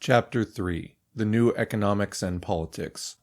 Chapter 3: The New Economics and Politics.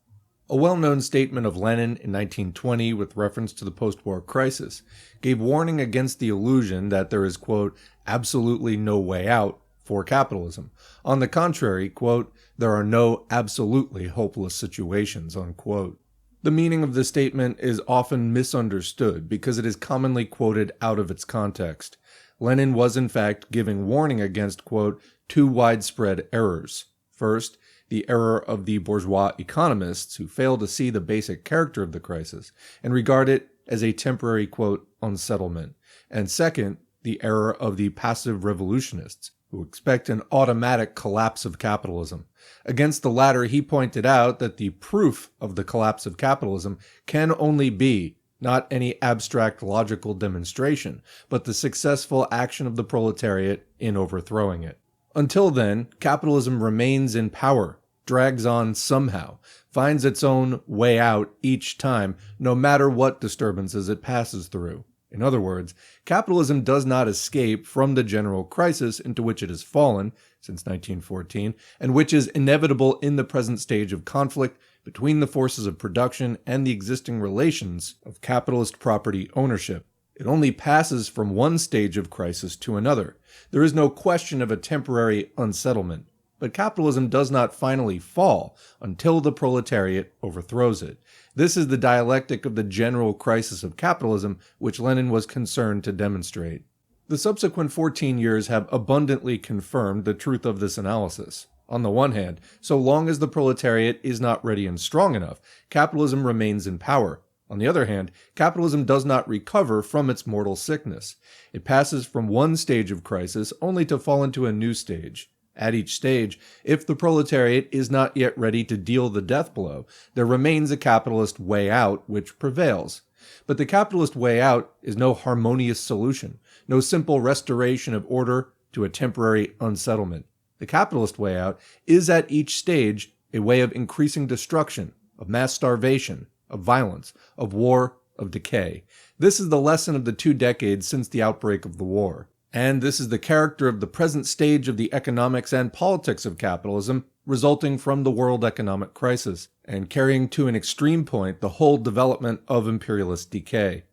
A well-known statement of Lenin in 1920 with reference to the post-war crisis gave warning against the illusion that there is, quote, absolutely no way out for capitalism. On the contrary, quote, there are no absolutely hopeless situations, unquote. The meaning of this statement is often misunderstood because it is commonly quoted out of its context. Lenin was in fact giving warning against, quote, two widespread errors. First, the error of the bourgeois economists who fail to see the basic character of the crisis and regard it as a temporary, quote, unsettlement. And second, the error of the passive revolutionists who expect an automatic collapse of capitalism. Against the latter, he pointed out that the proof of the collapse of capitalism can only be not any abstract logical demonstration, but the successful action of the proletariat in overthrowing it. Until then, capitalism remains in power, drags on somehow, finds its own way out each time, no matter what disturbances it passes through. In other words, capitalism does not escape from the general crisis into which it has fallen since 1914, and which is inevitable in the present stage of conflict between the forces of production and the existing relations of capitalist property ownership. It only passes from one stage of crisis to another. There is no question of a temporary unsettlement. But capitalism does not finally fall until the proletariat overthrows it. This is the dialectic of the general crisis of capitalism, which Lenin was concerned to demonstrate. The subsequent 14 years have abundantly confirmed the truth of this analysis. On the one hand, so long as the proletariat is not ready and strong enough, capitalism remains in power. On the other hand, capitalism does not recover from its mortal sickness. It passes from one stage of crisis only to fall into a new stage. At each stage, if the proletariat is not yet ready to deal the death blow, there remains a capitalist way out which prevails. But the capitalist way out is no harmonious solution, no simple restoration of order to a temporary unsettlement. The capitalist way out is at each stage a way of increasing destruction, of mass starvation, of violence, of war, of decay. This is the lesson of the 2 decades since the outbreak of the war. And this is the character of the present stage of the economics and politics of capitalism resulting from the world economic crisis, and carrying to an extreme point the whole development of imperialist decay.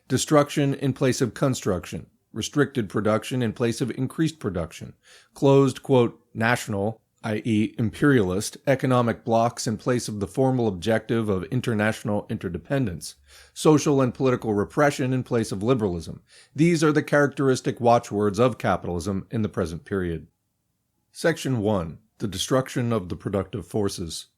Destruction in place of construction, restricted production in place of increased production, closed, quote, national, i.e. imperialist, economic blocks in place of the formal objective of international interdependence, social and political repression in place of liberalism. These are the characteristic watchwords of capitalism in the present period. Section 1. The destruction of the productive forces.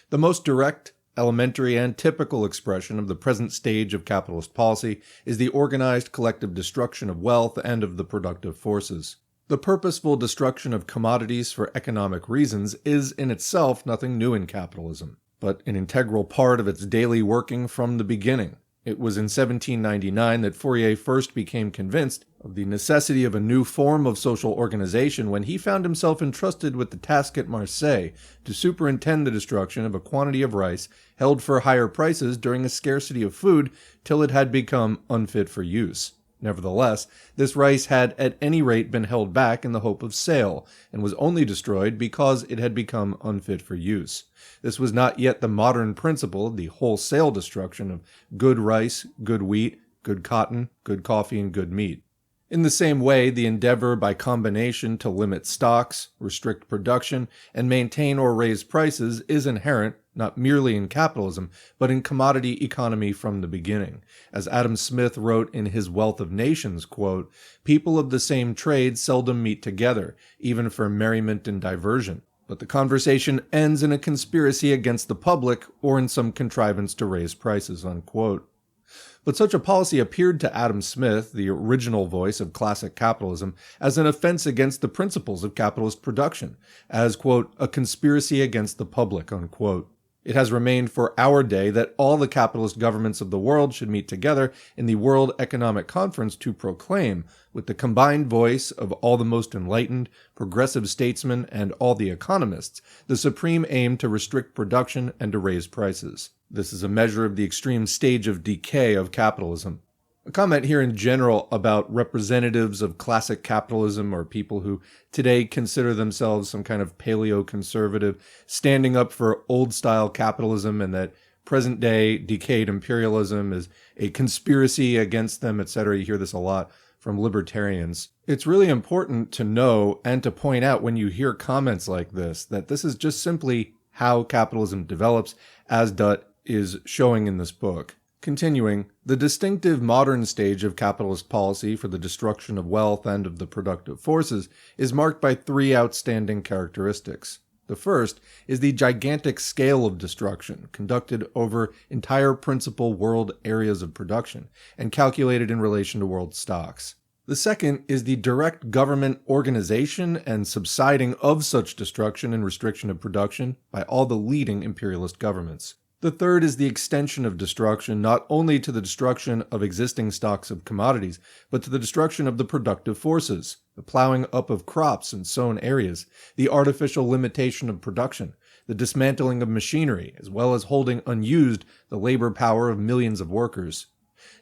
The most direct, elementary, and typical expression of the present stage of capitalist policy is the organized collective destruction of wealth and of the productive forces. The purposeful destruction of commodities for economic reasons is in itself nothing new in capitalism, but an integral part of its daily working from the beginning. It was in 1799 that Fourier first became convinced of the necessity of a new form of social organization when he found himself entrusted with the task at Marseille to superintend the destruction of a quantity of rice held for higher prices during a scarcity of food till it had become unfit for use. Nevertheless, this rice had at any rate been held back in the hope of sale, and was only destroyed because it had become unfit for use. This was not yet the modern principle of the wholesale destruction of good rice, good wheat, good cotton, good coffee, and good meat. In the same way, the endeavor by combination to limit stocks, restrict production, and maintain or raise prices is inherent not merely in capitalism, but in commodity economy from the beginning. As Adam Smith wrote in his Wealth of Nations, quote, people of the same trade seldom meet together, even for merriment and diversion, but the conversation ends in a conspiracy against the public or in some contrivance to raise prices, unquote. But such a policy appeared to Adam Smith, the original voice of classic capitalism, as an offense against the principles of capitalist production, as, quote, a conspiracy against the public, unquote. It has remained for our day that all the capitalist governments of the world should meet together in the World Economic Conference to proclaim, with the combined voice of all the most enlightened, progressive statesmen and all the economists, the supreme aim to restrict production and to raise prices. This is a measure of the extreme stage of decay of capitalism. A comment here in general about representatives of classic capitalism, or people who today consider themselves some kind of paleo-conservative, standing up for old-style capitalism, and that present-day decayed imperialism is a conspiracy against them, etc. You hear this a lot from libertarians. It's really important to know and to point out when you hear comments like this that this is just simply how capitalism develops, as Dutt is showing in this book. Continuing, the distinctive modern stage of capitalist policy for the destruction of wealth and of the productive forces is marked by three outstanding characteristics. The first is the gigantic scale of destruction conducted over entire principal world areas of production and calculated in relation to world stocks. The second is the direct government organization and subsiding of such destruction and restriction of production by all the leading imperialist governments. The third is the extension of destruction not only to the destruction of existing stocks of commodities, but to the destruction of the productive forces, the plowing up of crops and sown areas, the artificial limitation of production, the dismantling of machinery, as well as holding unused the labor power of millions of workers.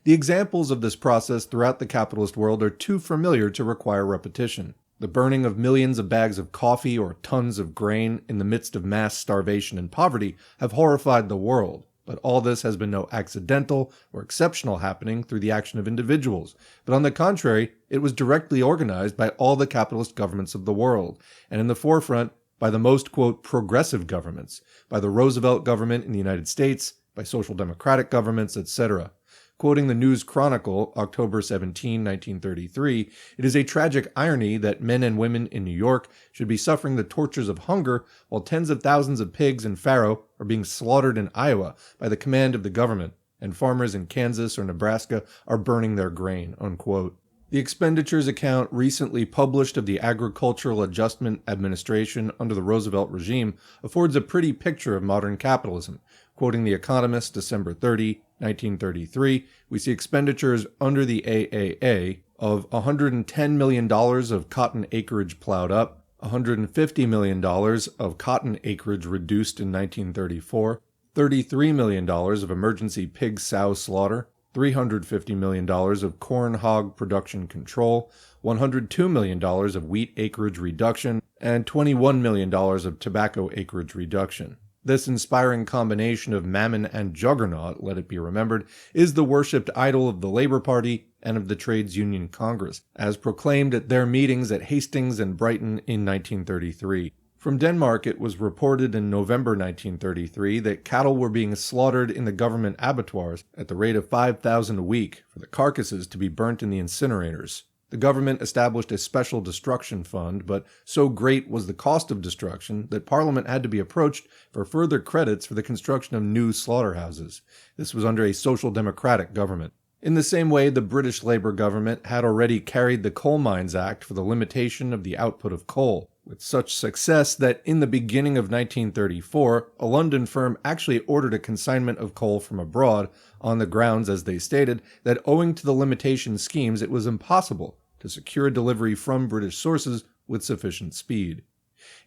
The examples of this process throughout the capitalist world are too familiar to require repetition. The burning of millions of bags of coffee or tons of grain in the midst of mass starvation and poverty have horrified the world, but all this has been no accidental or exceptional happening through the action of individuals, but on the contrary, it was directly organized by all the capitalist governments of the world, and in the forefront by the most, quote, progressive governments, by the Roosevelt government in the United States, by social democratic governments, etc. Quoting the News Chronicle, October 17, 1933, it is a tragic irony that men and women in New York should be suffering the tortures of hunger while tens of thousands of pigs in Faro are being slaughtered in Iowa by the command of the government, and farmers in Kansas or Nebraska are burning their grain, unquote. The expenditures account recently published of the Agricultural Adjustment Administration under the Roosevelt regime affords a pretty picture of modern capitalism. Quoting The Economist, December 30, 1933, we see expenditures under the AAA of $110 million of cotton acreage plowed up, $150 million of cotton acreage reduced in 1934, $33 million of emergency pig-sow slaughter, $350 million of corn hog production control, $102 million of wheat acreage reduction, and $21 million of tobacco acreage reduction. This inspiring combination of mammon and juggernaut, let it be remembered, is the worshipped idol of the Labour Party and of the Trades Union Congress, as proclaimed at their meetings at Hastings and Brighton in 1933. From Denmark, it was reported in November 1933 that cattle were being slaughtered in the government abattoirs at the rate of 5,000 a week for the carcasses to be burnt in the incinerators. The government established a special destruction fund, but so great was the cost of destruction that Parliament had to be approached for further credits for the construction of new slaughterhouses. This was under a social democratic government. In the same way, the British Labour government had already carried the Coal Mines Act for the limitation of the output of coal, with such success that in the beginning of 1934, a London firm actually ordered a consignment of coal from abroad on the grounds, as they stated, that owing to the limitation schemes it was impossible to secure a delivery from British sources with sufficient speed.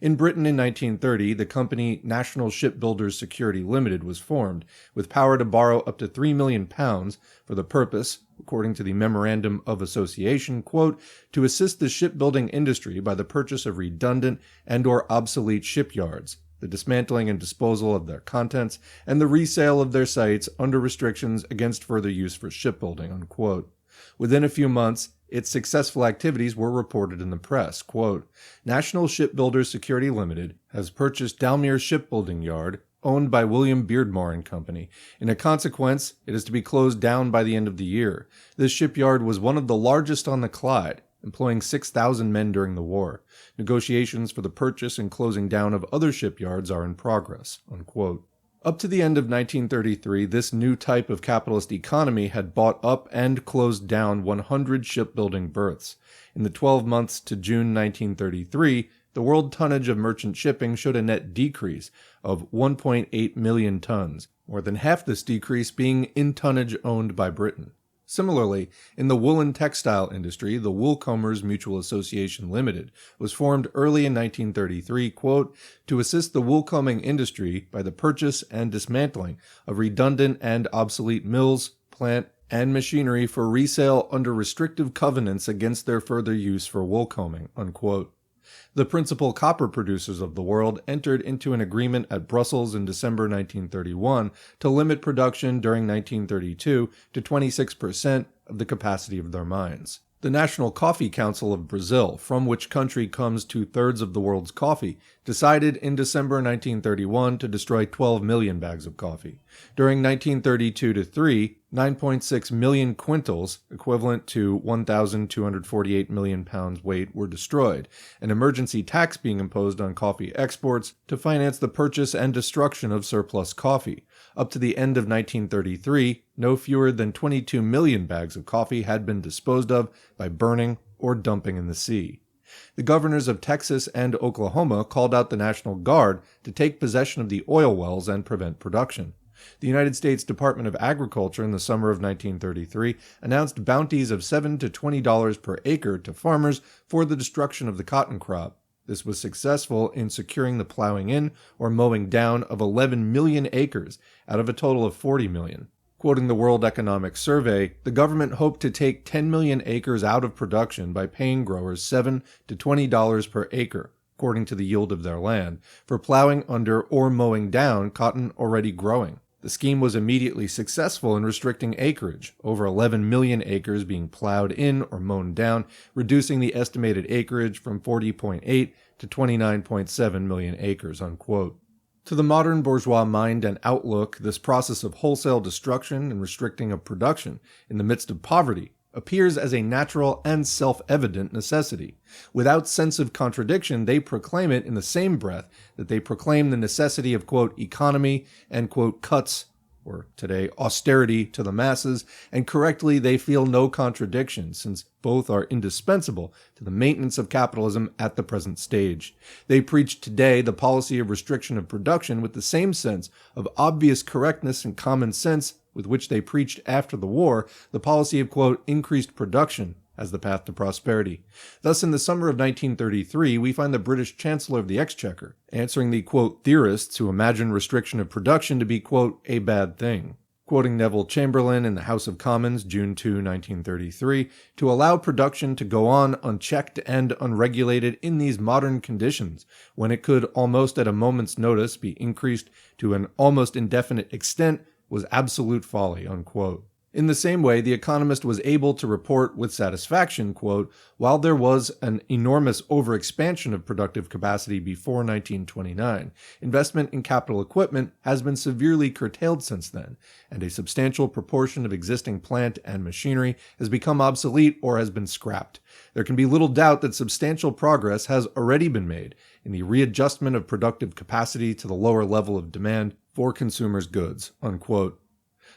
In Britain in 1930, the company National Shipbuilders Security Limited was formed, with power to borrow up to £3 million for the purpose, according to the Memorandum of Association, quote, to assist the shipbuilding industry by the purchase of redundant and/or obsolete shipyards, the dismantling and disposal of their contents, and the resale of their sites under restrictions against further use for shipbuilding, unquote. Within a few months, its successful activities were reported in the press. Quote, National Shipbuilders Security Limited has purchased Dalmere Shipbuilding Yard, owned by William Beardmore and Company. In a consequence, it is to be closed down by the end of the year. This shipyard was one of the largest on the Clyde, employing 6,000 men during the war. Negotiations for the purchase and closing down of other shipyards are in progress, unquote. Up to the end of 1933, this new type of capitalist economy had bought up and closed down 100 shipbuilding berths. In the 12 months to June 1933, the world tonnage of merchant shipping showed a net decrease of 1.8 million tons, more than half this decrease being in tonnage owned by Britain. Similarly, in the woolen textile industry, the Woolcombers Mutual Association Limited was formed early in 1933, quote, to assist the woolcombing industry by the purchase and dismantling of redundant and obsolete mills, plant, and machinery for resale under restrictive covenants against their further use for wool combing," unquote. The principal copper producers of the world entered into an agreement at Brussels in December 1931 to limit production during 1932 to 26% of the capacity of their mines. The National Coffee Council of Brazil, from which country comes 2/3 of the world's coffee, decided in December 1931 to destroy 12 million bags of coffee. During 1932-3, 9.6 million quintals, equivalent to 1,248 million pounds weight, were destroyed, an emergency tax being imposed on coffee exports to finance the purchase and destruction of surplus coffee. Up to the end of 1933, no fewer than 22 million bags of coffee had been disposed of by burning or dumping in the sea. The governors of Texas and Oklahoma called out the National Guard to take possession of the oil wells and prevent production. The United States Department of Agriculture in the summer of 1933 announced bounties of $7 to $20 per acre to farmers for the destruction of the cotton crop. This was successful in securing the plowing in or mowing down of 11 million acres out of a total of 40 million. Quoting the World Economic Survey, the government hoped to take 10 million acres out of production by paying growers $7 to $20 per acre, according to the yield of their land, for plowing under or mowing down cotton already growing. The scheme was immediately successful in restricting acreage, over 11 million acres being plowed in or mown down, reducing the estimated acreage from 40.8 to 29.7 million acres, unquote. To the modern bourgeois mind and outlook, this process of wholesale destruction and restricting of production in the midst of poverty appears as a natural and self-evident necessity. Without sense of contradiction, they proclaim it in the same breath that they proclaim the necessity of, quote, economy and, quote, cuts, or today, austerity to the masses, and correctly they feel no contradiction, since both are indispensable to the maintenance of capitalism at the present stage. They preach today the policy of restriction of production with the same sense of obvious correctness and common sense with which they preached after the war the policy of, quote, increased production as the path to prosperity. Thus, in the summer of 1933, we find the British Chancellor of the Exchequer answering the, quote, theorists who imagine restriction of production to be, quote, a bad thing. Quoting Neville Chamberlain in the House of Commons, June 2, 1933, to allow production to go on unchecked and unregulated in these modern conditions, when it could almost at a moment's notice be increased to an almost indefinite extent, was absolute folly, unquote. In the same way, the Economist was able to report with satisfaction, quote, while there was an enormous overexpansion of productive capacity before 1929, investment in capital equipment has been severely curtailed since then, and a substantial proportion of existing plant and machinery has become obsolete or has been scrapped. There can be little doubt that substantial progress has already been made in the readjustment of productive capacity to the lower level of demand for consumers' goods, unquote.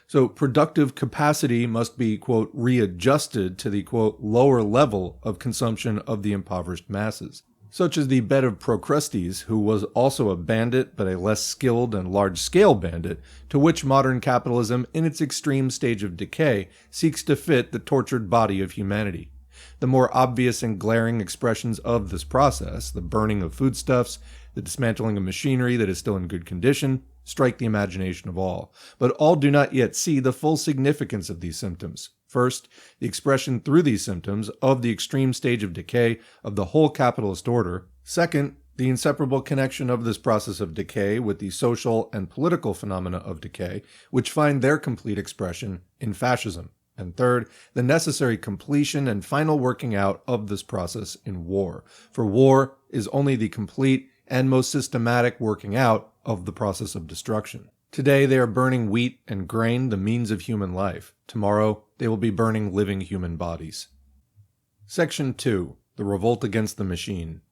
So productive capacity must be, quote, readjusted to the, quote, lower level of consumption of the impoverished masses. Such as the bed of Procrustes, who was also a bandit, but a less skilled and large-scale bandit, to which modern capitalism, in its extreme stage of decay, seeks to fit the tortured body of humanity. The more obvious and glaring expressions of this process, the burning of foodstuffs, the dismantling of machinery that is still in good condition, strike the imagination of all. But all do not yet see the full significance of these symptoms. First, the expression through these symptoms of the extreme stage of decay of the whole capitalist order. Second, the inseparable connection of this process of decay with the social and political phenomena of decay, which find their complete expression in fascism. And third, the necessary completion and final working out of this process in war. For war is only the complete and most systematic working out of the process of destruction. Today they are burning wheat and grain, the means of human life. Tomorrow they will be burning living human bodies. Section 2. The Revolt Against the Machine.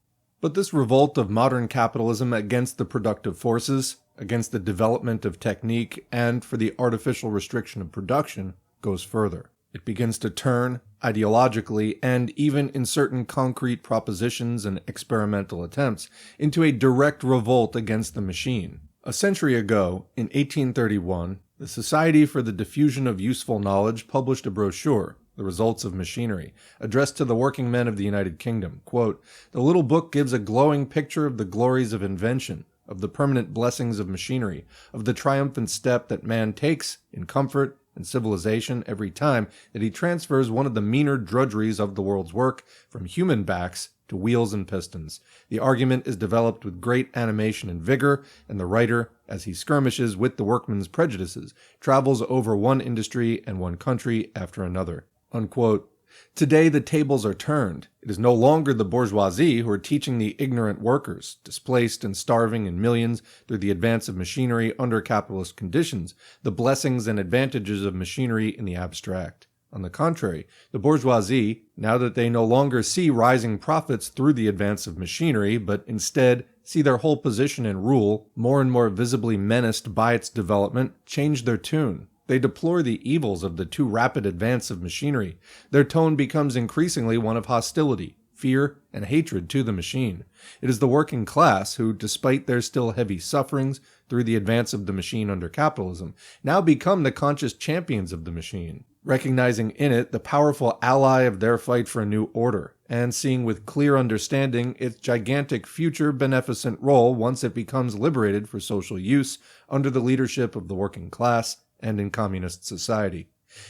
But this revolt of modern capitalism against the productive forces, against the development of technique, and for the artificial restriction of production, goes further. It begins to turn, ideologically, and even in certain concrete propositions and experimental attempts, into a direct revolt against the machine. A century ago, in 1831, the Society for the Diffusion of Useful Knowledge published a brochure, The Results of Machinery, addressed to the working men of the United Kingdom. Quote, "The little book gives a glowing picture of the glories of invention, of the permanent blessings of machinery, of the triumphant step that man takes in comfort, and civilization every time that he transfers one of the meaner drudgeries of the world's work from human backs to wheels and pistons. The argument is developed with great animation and vigor, and the writer, as he skirmishes with the workman's prejudices, travels over one industry and one country after another." Unquote. Today the tables are turned. It is no longer the bourgeoisie who are teaching the ignorant workers, displaced and starving in millions through the advance of machinery under capitalist conditions, the blessings and advantages of machinery in the abstract. On the contrary, the bourgeoisie, now that they no longer see rising profits through the advance of machinery, but instead see their whole position and rule more and more visibly menaced by its development, change their tune. They deplore the evils of the too rapid advance of machinery. Their tone becomes increasingly one of hostility, fear, and hatred to the machine. It is the working class who, despite their still heavy sufferings through the advance of the machine under capitalism, now become the conscious champions of the machine, recognizing in it the powerful ally of their fight for a new order, and seeing with clear understanding its gigantic future beneficent role once it becomes liberated for social use under the leadership of the working class and in communist society.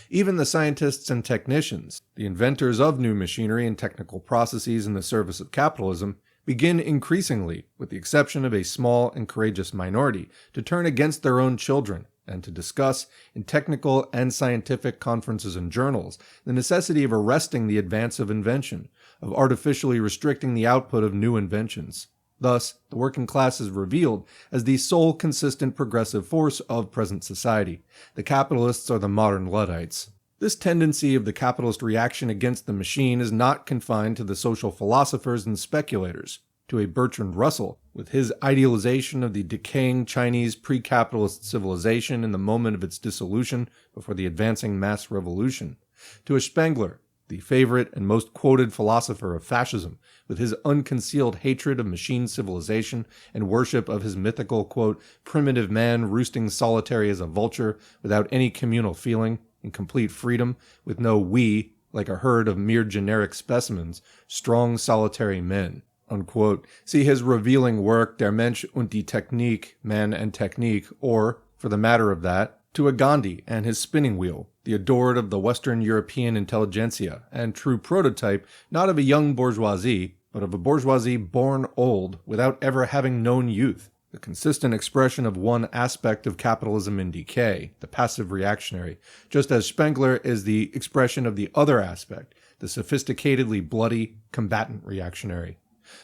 Even the scientists and technicians, the inventors of new machinery and technical processes in the service of capitalism, begin increasingly, with the exception of a small and courageous minority, to turn against their own children and to discuss, in technical and scientific conferences and journals, the necessity of arresting the advance of invention, of artificially restricting the output of new inventions. Thus, the working class is revealed as the sole consistent progressive force of present society. The capitalists are the modern Luddites. This tendency of the capitalist reaction against the machine is not confined to the social philosophers and speculators, to a Bertrand Russell, with his idealization of the decaying Chinese pre-capitalist civilization in the moment of its dissolution before the advancing mass revolution, to a Spengler, the favorite and most quoted philosopher of fascism, with his unconcealed hatred of machine civilization and worship of his mythical, quote, primitive man roosting solitary as a vulture, without any communal feeling, in complete freedom, with no we, like a herd of mere generic specimens, strong solitary men, unquote. See his revealing work Der Mensch und die Technik, Man and Technique, or, for the matter of that, to a Gandhi and his spinning wheel, the adored of the Western European intelligentsia, and true prototype not of a young bourgeoisie, but of a bourgeoisie born old without ever having known youth, the consistent expression of one aspect of capitalism in decay, the passive reactionary, just as Spengler is the expression of the other aspect, the sophisticatedly bloody, combatant reactionary.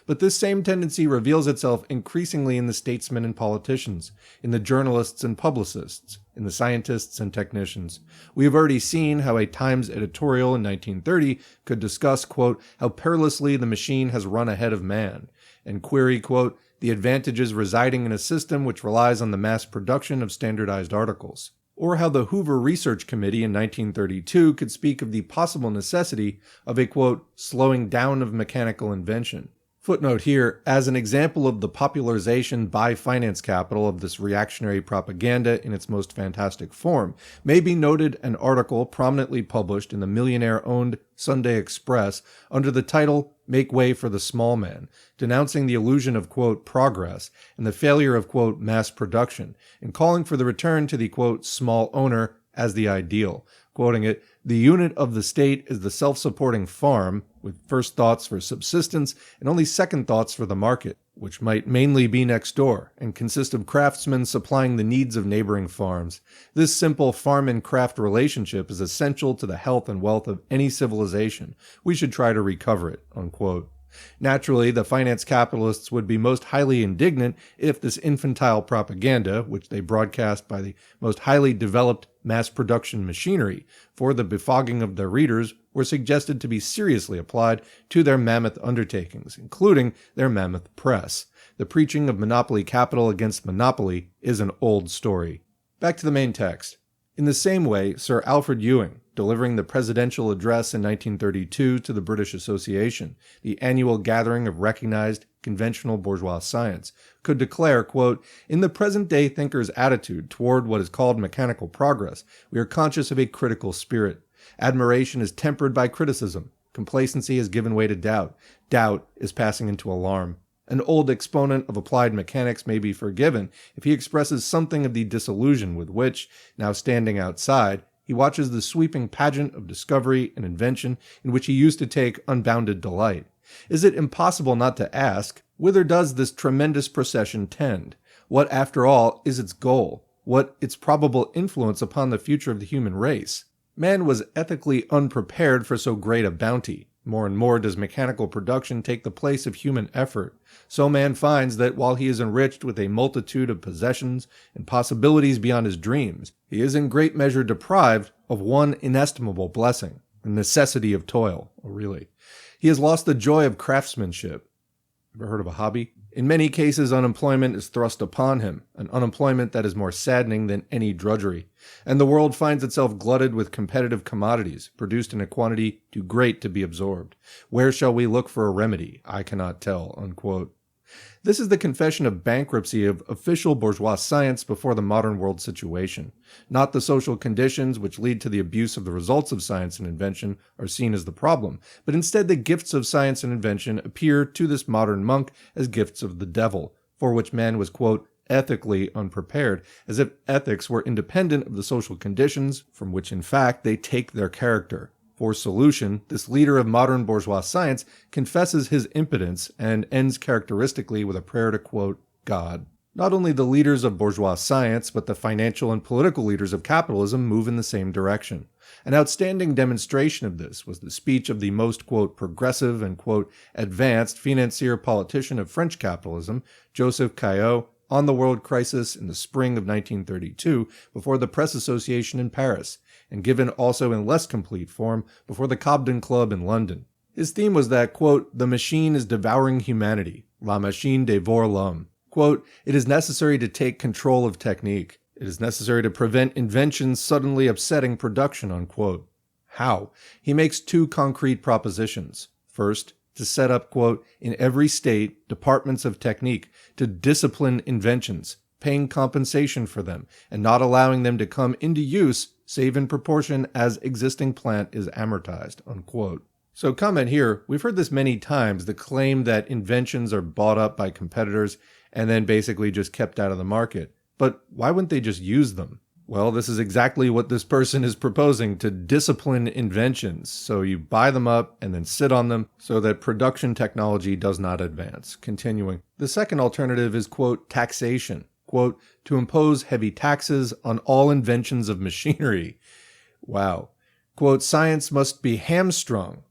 But this same tendency reveals itself increasingly in the statesmen and politicians, in the journalists and publicists, in the scientists and technicians. We have already seen how a Times editorial in 1930 could discuss, quote, how perilously the machine has run ahead of man, and query, quote, the advantages residing in a system which relies on the mass production of standardized articles. Or how the Hoover Research Committee in 1932 could speak of the possible necessity of a, quote, slowing down of mechanical invention. Footnote here, as an example of the popularization by finance capital of this reactionary propaganda in its most fantastic form, may be noted an article prominently published in the millionaire-owned Sunday Express under the title Make Way for the Small Man, denouncing the illusion of, quote, progress and the failure of, quote, mass production, and calling for the return to the, quote, small owner as the ideal. Quoting it, the unit of the state is the self-supporting farm, with first thoughts for subsistence and only second thoughts for the market, which might mainly be next door, and consist of craftsmen supplying the needs of neighboring farms. This simple farm and craft relationship is essential to the health and wealth of any civilization. We should try to recover it, unquote. Naturally, the finance capitalists would be most highly indignant if this infantile propaganda, which they broadcast by the most highly developed mass production machinery for the befogging of their readers, were suggested to be seriously applied to their mammoth undertakings, including their mammoth press. The preaching of monopoly capital against monopoly is an old story. Back to the main text. In the same way, Sir Alfred Ewing, delivering the presidential address in 1932 to the British Association, the annual gathering of recognized conventional bourgeois science, could declare, quote, in the present-day thinker's attitude toward what is called mechanical progress, we are conscious of a critical spirit. Admiration is tempered by criticism. Complacency has given way to doubt. Doubt is passing into alarm. An old exponent of applied mechanics may be forgiven if he expresses something of the disillusion with which, now standing outside, he watches the sweeping pageant of discovery and invention in which he used to take unbounded delight. Is it impossible not to ask, whither does this tremendous procession tend? What, after all, is its goal? What its probable influence upon the future of the human race? Man was ethically unprepared for so great a bounty. More and more does mechanical production take the place of human effort. So man finds that while he is enriched with a multitude of possessions and possibilities beyond his dreams, he is in great measure deprived of one inestimable blessing, the necessity of toil. Oh, really? He has lost the joy of craftsmanship. Ever heard of a hobby? In many cases, unemployment is thrust upon him, an unemployment that is more saddening than any drudgery. And the world finds itself glutted with competitive commodities, produced in a quantity too great to be absorbed. Where shall we look for a remedy? I cannot tell." Unquote. This is the confession of bankruptcy of official bourgeois science before the modern world situation. Not the social conditions which lead to the abuse of the results of science and invention are seen as the problem, but instead the gifts of science and invention appear to this modern monk as gifts of the devil, for which man was, quote, ethically unprepared, as if ethics were independent of the social conditions from which in fact they take their character. For solution, this leader of modern bourgeois science confesses his impotence and ends characteristically with a prayer to, quote, God. Not only the leaders of bourgeois science, but the financial and political leaders of capitalism move in the same direction. An outstanding demonstration of this was the speech of the most, quote, progressive and, quote, advanced financier politician of French capitalism, Joseph Caillaux, on the world crisis in the spring of 1932 before the Press Association in Paris, and given also in less complete form before the Cobden Club in London. His theme was that, quote, the machine is devouring humanity. La machine dévore l'homme. Quote, it is necessary to take control of technique. It is necessary to prevent inventions suddenly upsetting production, unquote. How? He makes two concrete propositions. First, to set up, quote, in every state, departments of technique, to discipline inventions, paying compensation for them, and not allowing them to come into use save in proportion as existing plant is amortized, unquote. So comment here, we've heard this many times, the claim that inventions are bought up by competitors and then basically just kept out of the market. But why wouldn't they just use them? Well, this is exactly what this person is proposing, to discipline inventions. So you buy them up and then sit on them so that production technology does not advance. Continuing. The second alternative is, quote, taxation. Quote, to impose heavy taxes on all inventions of machinery. Wow. Quote, science must be hamstrung.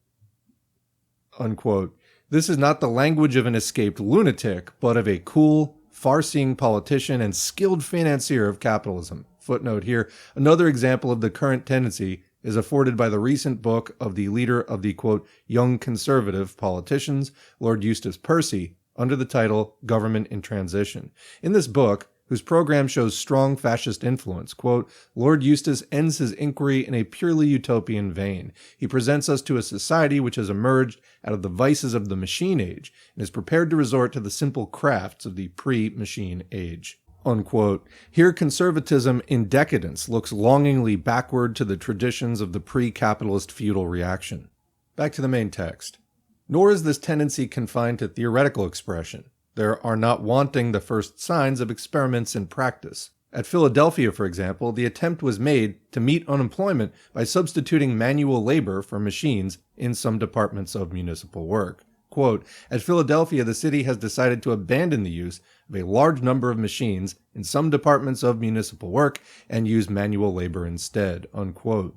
Unquote. This is not the language of an escaped lunatic, but of a cool, far-seeing politician and skilled financier of capitalism. Footnote here, another example of the current tendency is afforded by the recent book of the leader of the, quote, young conservative politicians, Lord Eustace Percy, under the title Government in Transition. In this book, whose program shows strong fascist influence, quote, Lord Eustace ends his inquiry in a purely utopian vein. He presents us to a society which has emerged out of the vices of the machine age and is prepared to resort to the simple crafts of the pre-machine age. Unquote. Here conservatism in decadence looks longingly backward to the traditions of the pre-capitalist feudal reaction. Back to the main text. Nor is this tendency confined to theoretical expression. There are not wanting the first signs of experiments in practice. At Philadelphia, for example, the attempt was made to meet unemployment by substituting manual labor for machines in some departments of municipal work. Quote, at Philadelphia, the city has decided to abandon the use of a large number of machines in some departments of municipal work and use manual labor instead, unquote.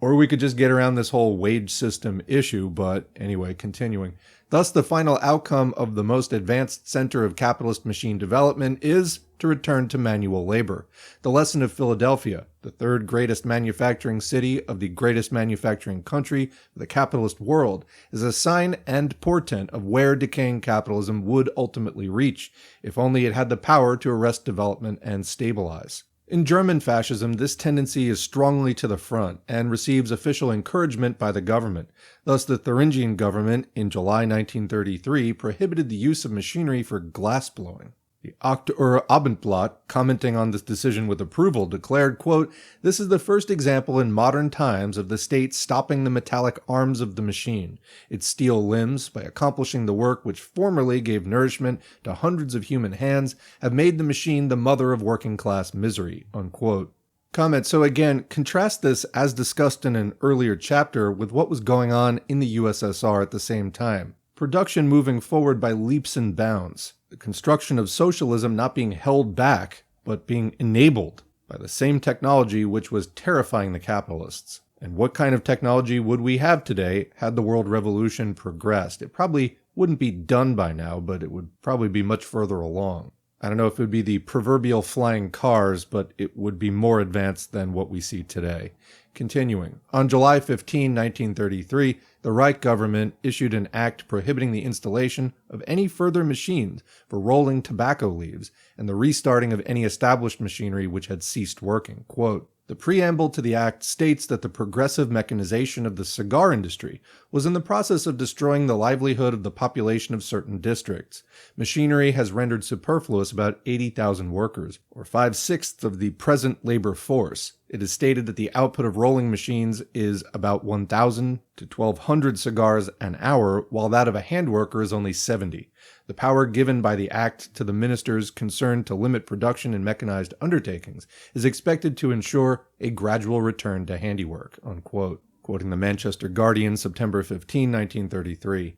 Or we could just get around this whole wage system issue, but anyway, continuing. Thus, the final outcome of the most advanced center of capitalist machine development is to return to manual labor. The lesson of Philadelphia, the third greatest manufacturing city of the greatest manufacturing country of the capitalist world, is a sign and portent of where decaying capitalism would ultimately reach, if only it had the power to arrest development and stabilize. In German fascism, this tendency is strongly to the front and receives official encouragement by the government. Thus, the Thuringian government in July 1933 prohibited the use of machinery for glassblowing. The Aktuelle Abendblatt, commenting on this decision with approval, declared, quote, this is the first example in modern times of the state stopping the metallic arms of the machine. Its steel limbs, by accomplishing the work which formerly gave nourishment to hundreds of human hands, have made the machine the mother of working-class misery, unquote. Comment. So again, contrast this, as discussed in an earlier chapter, with what was going on in the USSR at the same time. Production moving forward by leaps and bounds. The construction of socialism not being held back, but being enabled by the same technology which was terrifying the capitalists. And what kind of technology would we have today had the world revolution progressed? It probably wouldn't be done by now, but it would probably be much further along. I don't know if it would be the proverbial flying cars, but it would be more advanced than what we see today. Continuing. On July 15, 1933, the Reich government issued an act prohibiting the installation of any further machines for rolling tobacco leaves and the restarting of any established machinery which had ceased working. Quote, "The preamble to the act states that the progressive mechanization of the cigar industry was in the process of destroying the livelihood of the population of certain districts. Machinery has rendered superfluous about 80,000 workers, or 5/6 of the present labor force. It is stated that the output of rolling machines is about 1,000 to 1,200 cigars an hour, while that of a hand worker is only 70. The power given by the Act to the ministers concerned to limit production in mechanized undertakings is expected to ensure a gradual return to handiwork," unquote. Quoting the Manchester Guardian, September 15, 1933.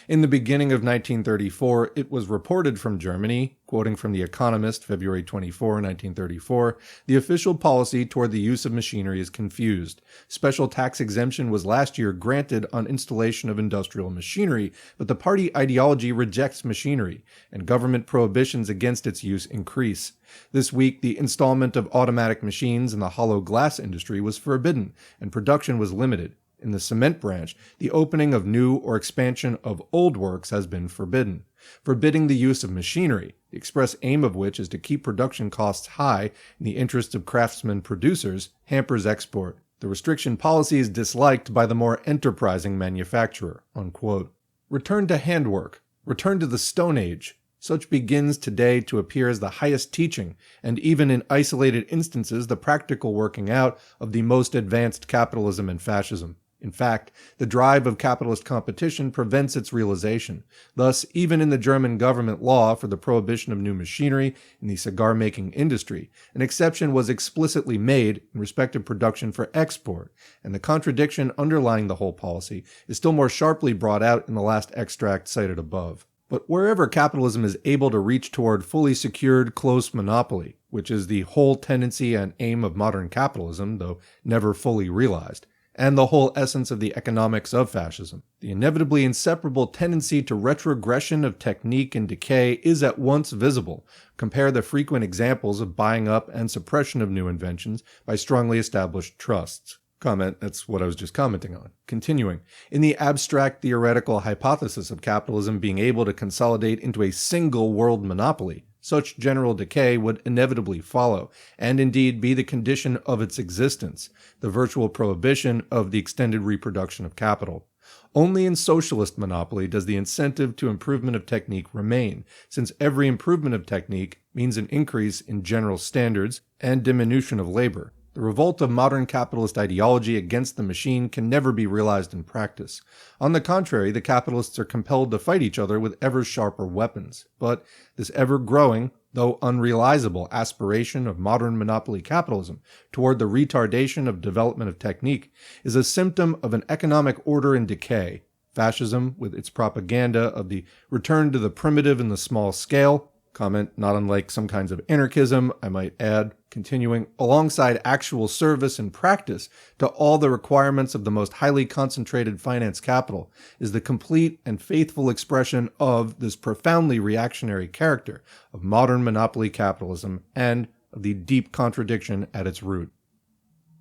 In the beginning of 1934, it was reported from Germany, quoting from The Economist, February 24, 1934, "The official policy toward the use of machinery is confused. Special tax exemption was last year granted on installation of industrial machinery, but the party ideology rejects machinery, and government prohibitions against its use increase. This week, the installment of automatic machines in the hollow glass industry was forbidden, and production was limited. In the cement branch, the opening of new or expansion of old works has been forbidden. Forbidding the use of machinery, the express aim of which is to keep production costs high in the interests of craftsmen producers, hampers export. The restriction policy is disliked by the more enterprising manufacturer," unquote. Return to handwork. Return to the Stone Age. Such begins today to appear as the highest teaching, and even in isolated instances the practical working out of the most advanced capitalism and fascism. In fact, the drive of capitalist competition prevents its realization. Thus, even in the German government law for the prohibition of new machinery in the cigar-making industry, an exception was explicitly made in respect of production for export, and the contradiction underlying the whole policy is still more sharply brought out in the last extract cited above. But wherever capitalism is able to reach toward fully secured close monopoly, which is the whole tendency and aim of modern capitalism, though never fully realized, and the whole essence of the economics of fascism, the inevitably inseparable tendency to retrogression of technique and decay is at once visible. Compare the frequent examples of buying up and suppression of new inventions by strongly established trusts. Comment, that's what I was just commenting on. Continuing, in the abstract theoretical hypothesis of capitalism being able to consolidate into a single world monopoly, such general decay would inevitably follow, and indeed be the condition of its existence, the virtual prohibition of the extended reproduction of capital. Only in socialist monopoly does the incentive to improvement of technique remain, since every improvement of technique means an increase in general standards and diminution of labor. The revolt of modern capitalist ideology against the machine can never be realized in practice. On the contrary, the capitalists are compelled to fight each other with ever sharper weapons. But this ever-growing, though unrealizable, aspiration of modern monopoly capitalism toward the retardation of development of technique is a symptom of an economic order in decay. Fascism, with its propaganda of the return to the primitive and the small scale, comment, not unlike some kinds of anarchism, I might add, continuing, alongside actual service and practice to all the requirements of the most highly concentrated finance capital, is the complete and faithful expression of this profoundly reactionary character of modern monopoly capitalism and of the deep contradiction at its root.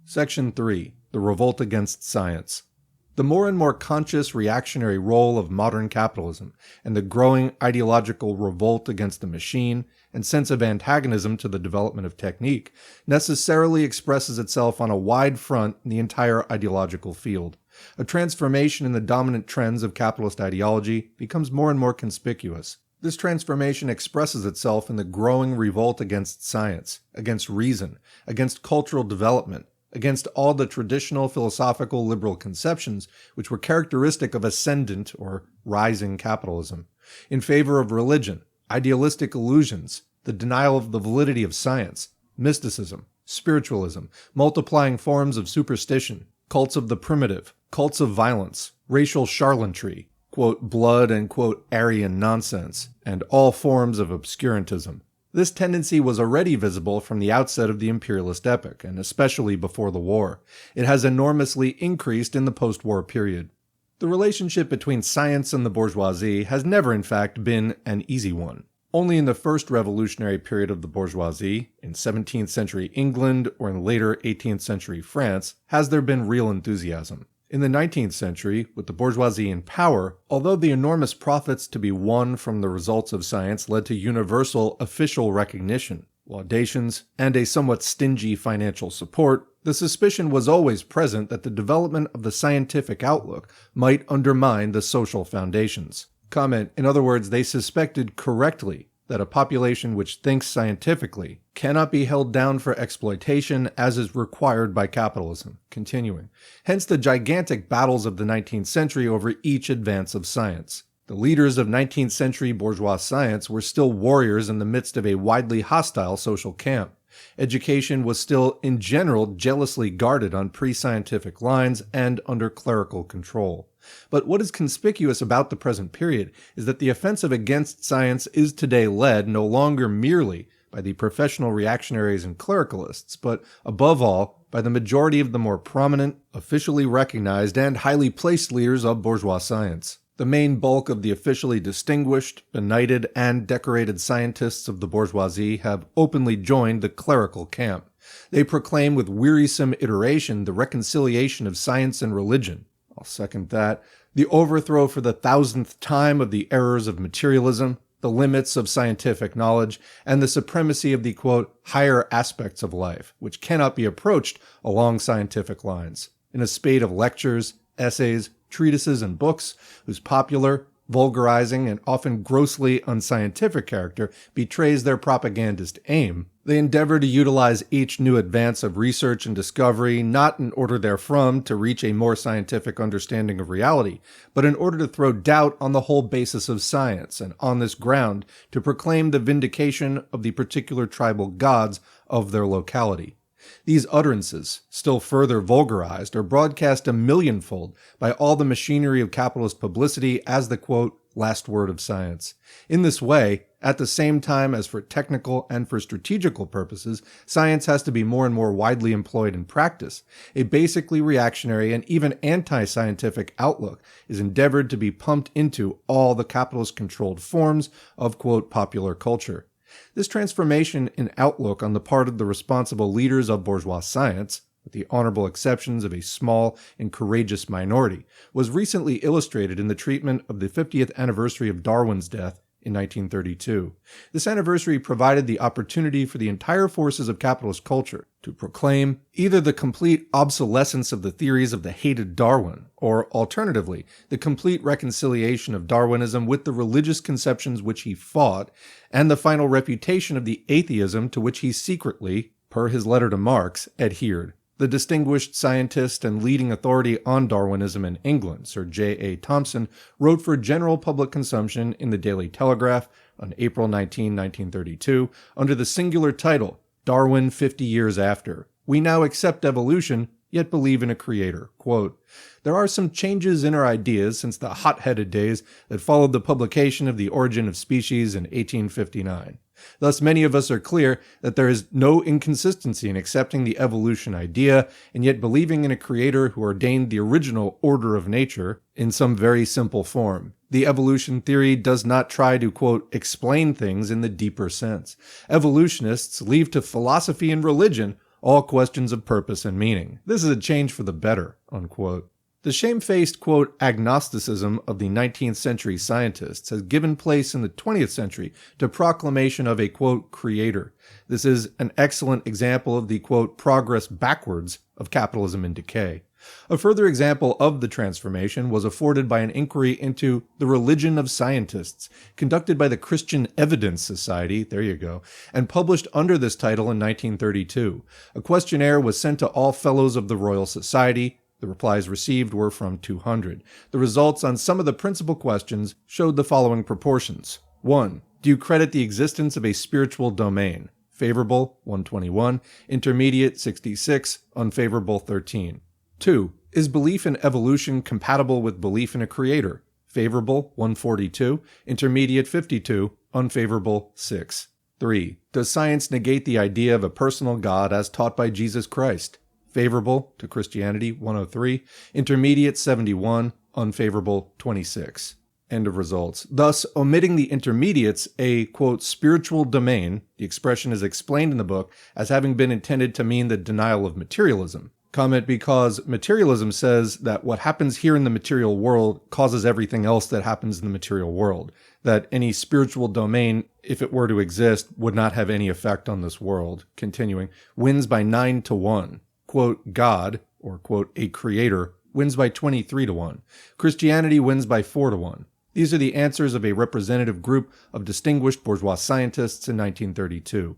Section 3. The Revolt Against Science. The more and more conscious reactionary role of modern capitalism and the growing ideological revolt against the machine and sense of antagonism to the development of technique necessarily expresses itself on a wide front in the entire ideological field. A transformation in the dominant trends of capitalist ideology becomes more and more conspicuous. This transformation expresses itself in the growing revolt against science, against reason, against cultural development, against all the traditional philosophical liberal conceptions which were characteristic of ascendant or rising capitalism, in favor of religion, idealistic illusions, the denial of the validity of science, mysticism, spiritualism, multiplying forms of superstition, cults of the primitive, cults of violence, racial charlatanry, quote, blood and, quote, Aryan nonsense, and all forms of obscurantism. This tendency was already visible from the outset of the imperialist epoch, and especially before the war. It has enormously increased in the post-war period. The relationship between science and the bourgeoisie has never, in fact, been an easy one. Only in the first revolutionary period of the bourgeoisie, in 17th century England or in later 18th century France, has there been real enthusiasm. In the 19th century, with the bourgeoisie in power, although the enormous profits to be won from the results of science led to universal official recognition, laudations, and a somewhat stingy financial support, the suspicion was always present that the development of the scientific outlook might undermine the social foundations. Comment, in other words, they suspected correctly that a population which thinks scientifically cannot be held down for exploitation as is required by capitalism. Continuing. Hence the gigantic battles of the 19th century over each advance of science. The leaders of 19th century bourgeois science were still warriors in the midst of a widely hostile social camp. Education was still, in general, jealously guarded on pre-scientific lines and under clerical control. But what is conspicuous about the present period is that the offensive against science is today led no longer merely by the professional reactionaries and clericalists, but above all by the majority of the more prominent, officially recognized, and highly placed leaders of bourgeois science. The main bulk of the officially distinguished, benighted, and decorated scientists of the bourgeoisie have openly joined the clerical camp. They proclaim with wearisome iteration the reconciliation of science and religion. I'll second that. The overthrow for the 1000th time of the errors of materialism, the limits of scientific knowledge, and the supremacy of the, quote, higher aspects of life, which cannot be approached along scientific lines. In a spate of lectures, essays, treatises, and books, whose popular, vulgarizing, and often grossly unscientific character betrays their propagandist aim, they endeavor to utilize each new advance of research and discovery not in order therefrom to reach a more scientific understanding of reality, but in order to throw doubt on the whole basis of science, and on this ground to proclaim the vindication of the particular tribal gods of their locality. These utterances, still further vulgarized, are broadcast a millionfold by all the machinery of capitalist publicity as the, quote, last word of science. In this way, at the same time as for technical and for strategical purposes, science has to be more and more widely employed in practice. A basically reactionary and even anti-scientific outlook is endeavored to be pumped into all the capitalist-controlled forms of, quote, popular culture. This transformation in outlook on the part of the responsible leaders of bourgeois science, with the honorable exceptions of a small and courageous minority, was recently illustrated in the treatment of the 50th anniversary of Darwin's death in 1932. This anniversary provided the opportunity for the entire forces of capitalist culture to proclaim either the complete obsolescence of the theories of the hated Darwin, or alternatively, the complete reconciliation of Darwinism with the religious conceptions which he fought, and the final refutation of the atheism to which he secretly, per his letter to Marx, adhered. The distinguished scientist and leading authority on Darwinism in England, Sir J.A. Thomson, wrote for general public consumption in the Daily Telegraph on April 19, 1932, under the singular title, Darwin 50 Years After. We now accept evolution, yet believe in a creator. Quote, there are some changes in our ideas since the hot-headed days that followed the publication of The Origin of Species in 1859. Thus, many of us are clear that there is no inconsistency in accepting the evolution idea and yet believing in a creator who ordained the original order of nature in some very simple form. The evolution theory does not try to, quote, explain things in the deeper sense. Evolutionists leave to philosophy and religion all questions of purpose and meaning. This is a change for the better, unquote. The shamefaced, quote, agnosticism of the 19th century scientists has given place in the 20th century to proclamation of a, quote, creator. This is an excellent example of the, quote, progress backwards of capitalism in decay. A further example of the transformation was afforded by an inquiry into the religion of scientists, conducted by the Christian Evidence Society, there you go, and published under this title in 1932. A questionnaire was sent to all fellows of the Royal Society. The replies received were from 200. The results on some of the principal questions showed the following proportions. 1. Do you credit the existence of a spiritual domain? favorable 121, intermediate 66, unfavorable 13. 2. Is belief in evolution compatible with belief in a creator? Favorable 142, intermediate 52, unfavorable 6. 3. Does science negate the idea of a personal God as taught by Jesus Christ? Favorable to Christianity 103, intermediate 71, unfavorable 26. End of results. Thus, omitting the intermediates, a, quote, spiritual domain, the expression is explained in the book as having been intended to mean the denial of materialism. Comment because materialism says that what happens here in the material world causes everything else that happens in the material world. That any spiritual domain, if it were to exist, would not have any effect on this world. Continuing, wins by 9-1. Quote, God, or quote, a creator, wins by 23-1. Christianity wins by 4-1. These are the answers of a representative group of distinguished bourgeois scientists in 1932.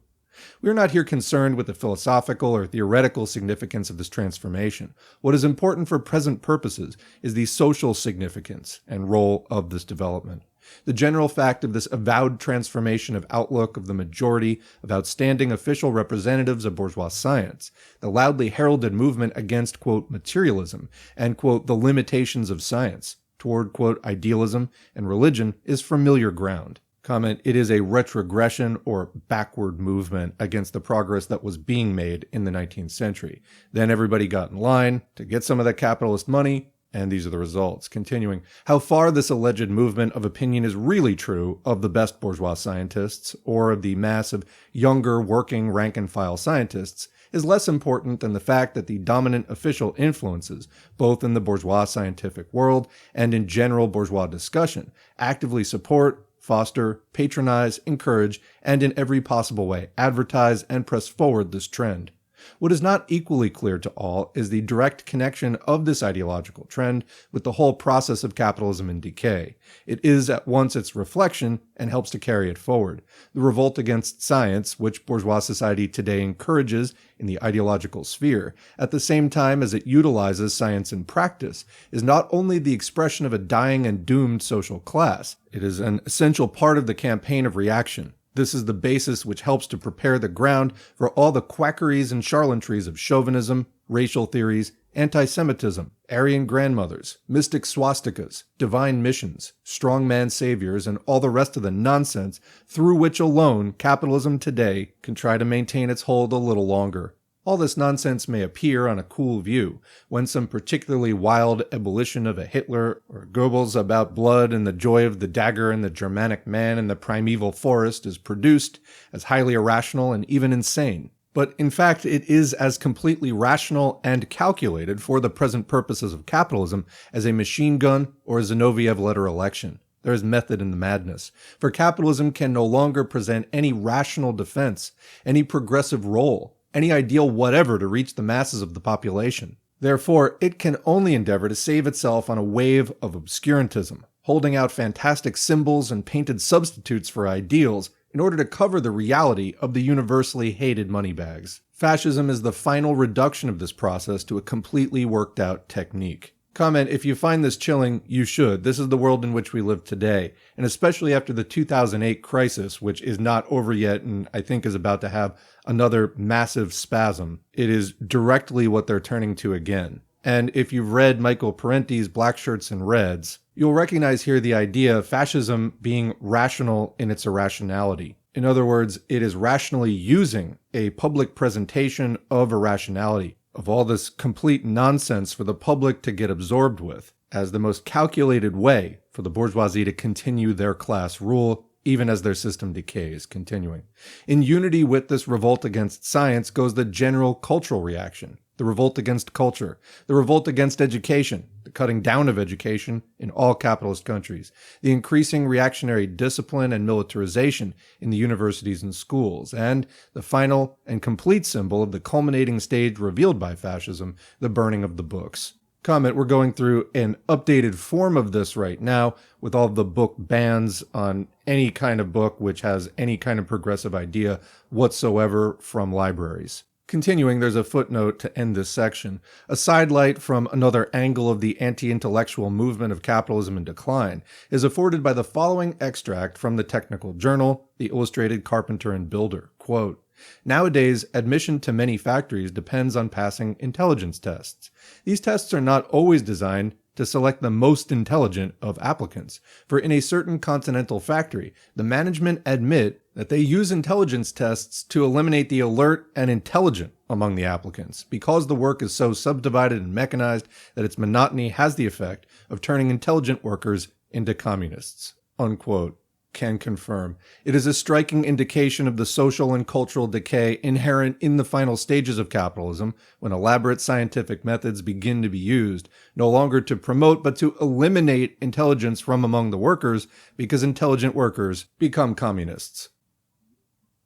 We are not here concerned with the philosophical or theoretical significance of this transformation. What is important for present purposes is the social significance and role of this development. The general fact of this avowed transformation of outlook of the majority of outstanding official representatives of bourgeois science, the loudly heralded movement against, quote, materialism and, quote, the limitations of science toward, quote, idealism and religion is familiar ground. Comment, it is a retrogression or backward movement against the progress that was being made in the 19th century. Then everybody got in line to get some of that capitalist money, and these are the results. Continuing, how far this alleged movement of opinion is really true of the best bourgeois scientists or of the mass of younger working rank-and-file scientists is less important than the fact that the dominant official influences, both in the bourgeois scientific world and in general bourgeois discussion, actively support, foster, patronize, encourage, and in every possible way advertise and press forward this trend. What is not equally clear to all is the direct connection of this ideological trend with the whole process of capitalism in decay. It is at once its reflection and helps to carry it forward. The revolt against science, which bourgeois society today encourages in the ideological sphere, at the same time as it utilizes science in practice, is not only the expression of a dying and doomed social class, it is an essential part of the campaign of reaction. This is the basis which helps to prepare the ground for all the quackeries and charlatries of chauvinism, racial theories, anti-Semitism, Aryan grandmothers, mystic swastikas, divine missions, strongman saviors, and all the rest of the nonsense through which alone capitalism today can try to maintain its hold a little longer. All this nonsense may appear on a cool view when some particularly wild ebullition of a Hitler or Goebbels about blood and the joy of the dagger and the Germanic man in the primeval forest is produced as highly irrational and even insane. But in fact, it is as completely rational and calculated for the present purposes of capitalism as a machine gun or a Zinoviev-led election. There is method in the madness, for capitalism can no longer present any rational defense, any progressive role, any ideal whatever to reach the masses of the population. Therefore, it can only endeavor to save itself on a wave of obscurantism, holding out fantastic symbols and painted substitutes for ideals in order to cover the reality of the universally hated moneybags. Fascism is the final reduction of this process to a completely worked out technique. Comment, if you find this chilling, you should. This is the world in which we live today, and especially after the 2008 crisis, which is not over yet and I think is about to have another massive spasm. It is directly what they're turning to again. And if you've read Michael Parenti's Black Shirts and Reds, you'll recognize here the idea of fascism being rational in its irrationality. In other words, it is rationally using a public presentation of irrationality, of all this complete nonsense for the public to get absorbed with, as the most calculated way for the bourgeoisie to continue their class rule, even as their system decays. Continuing. In unity with this revolt against science goes the general cultural reaction, the revolt against culture, the revolt against education, the cutting down of education in all capitalist countries, the increasing reactionary discipline and militarization in the universities and schools, and the final and complete symbol of the culminating stage revealed by fascism, the burning of the books. Comment, we're going through an updated form of this right now with all the book bans on any kind of book which has any kind of progressive idea whatsoever from libraries. Continuing, there's a footnote to end this section. A sidelight from another angle of the anti-intellectual movement of capitalism in decline is afforded by the following extract from the technical journal, The Illustrated Carpenter and Builder. Quote, Nowadays, admission to many factories depends on passing intelligence tests. These tests are not always designed to select the most intelligent of applicants, for in a certain continental factory, the management admit that they use intelligence tests to eliminate the alert and intelligent among the applicants, because the work is so subdivided and mechanized that its monotony has the effect of turning intelligent workers into communists." Unquote. Can confirm. It is a striking indication of the social and cultural decay inherent in the final stages of capitalism, when elaborate scientific methods begin to be used, no longer to promote but to eliminate intelligence from among the workers, because intelligent workers become communists.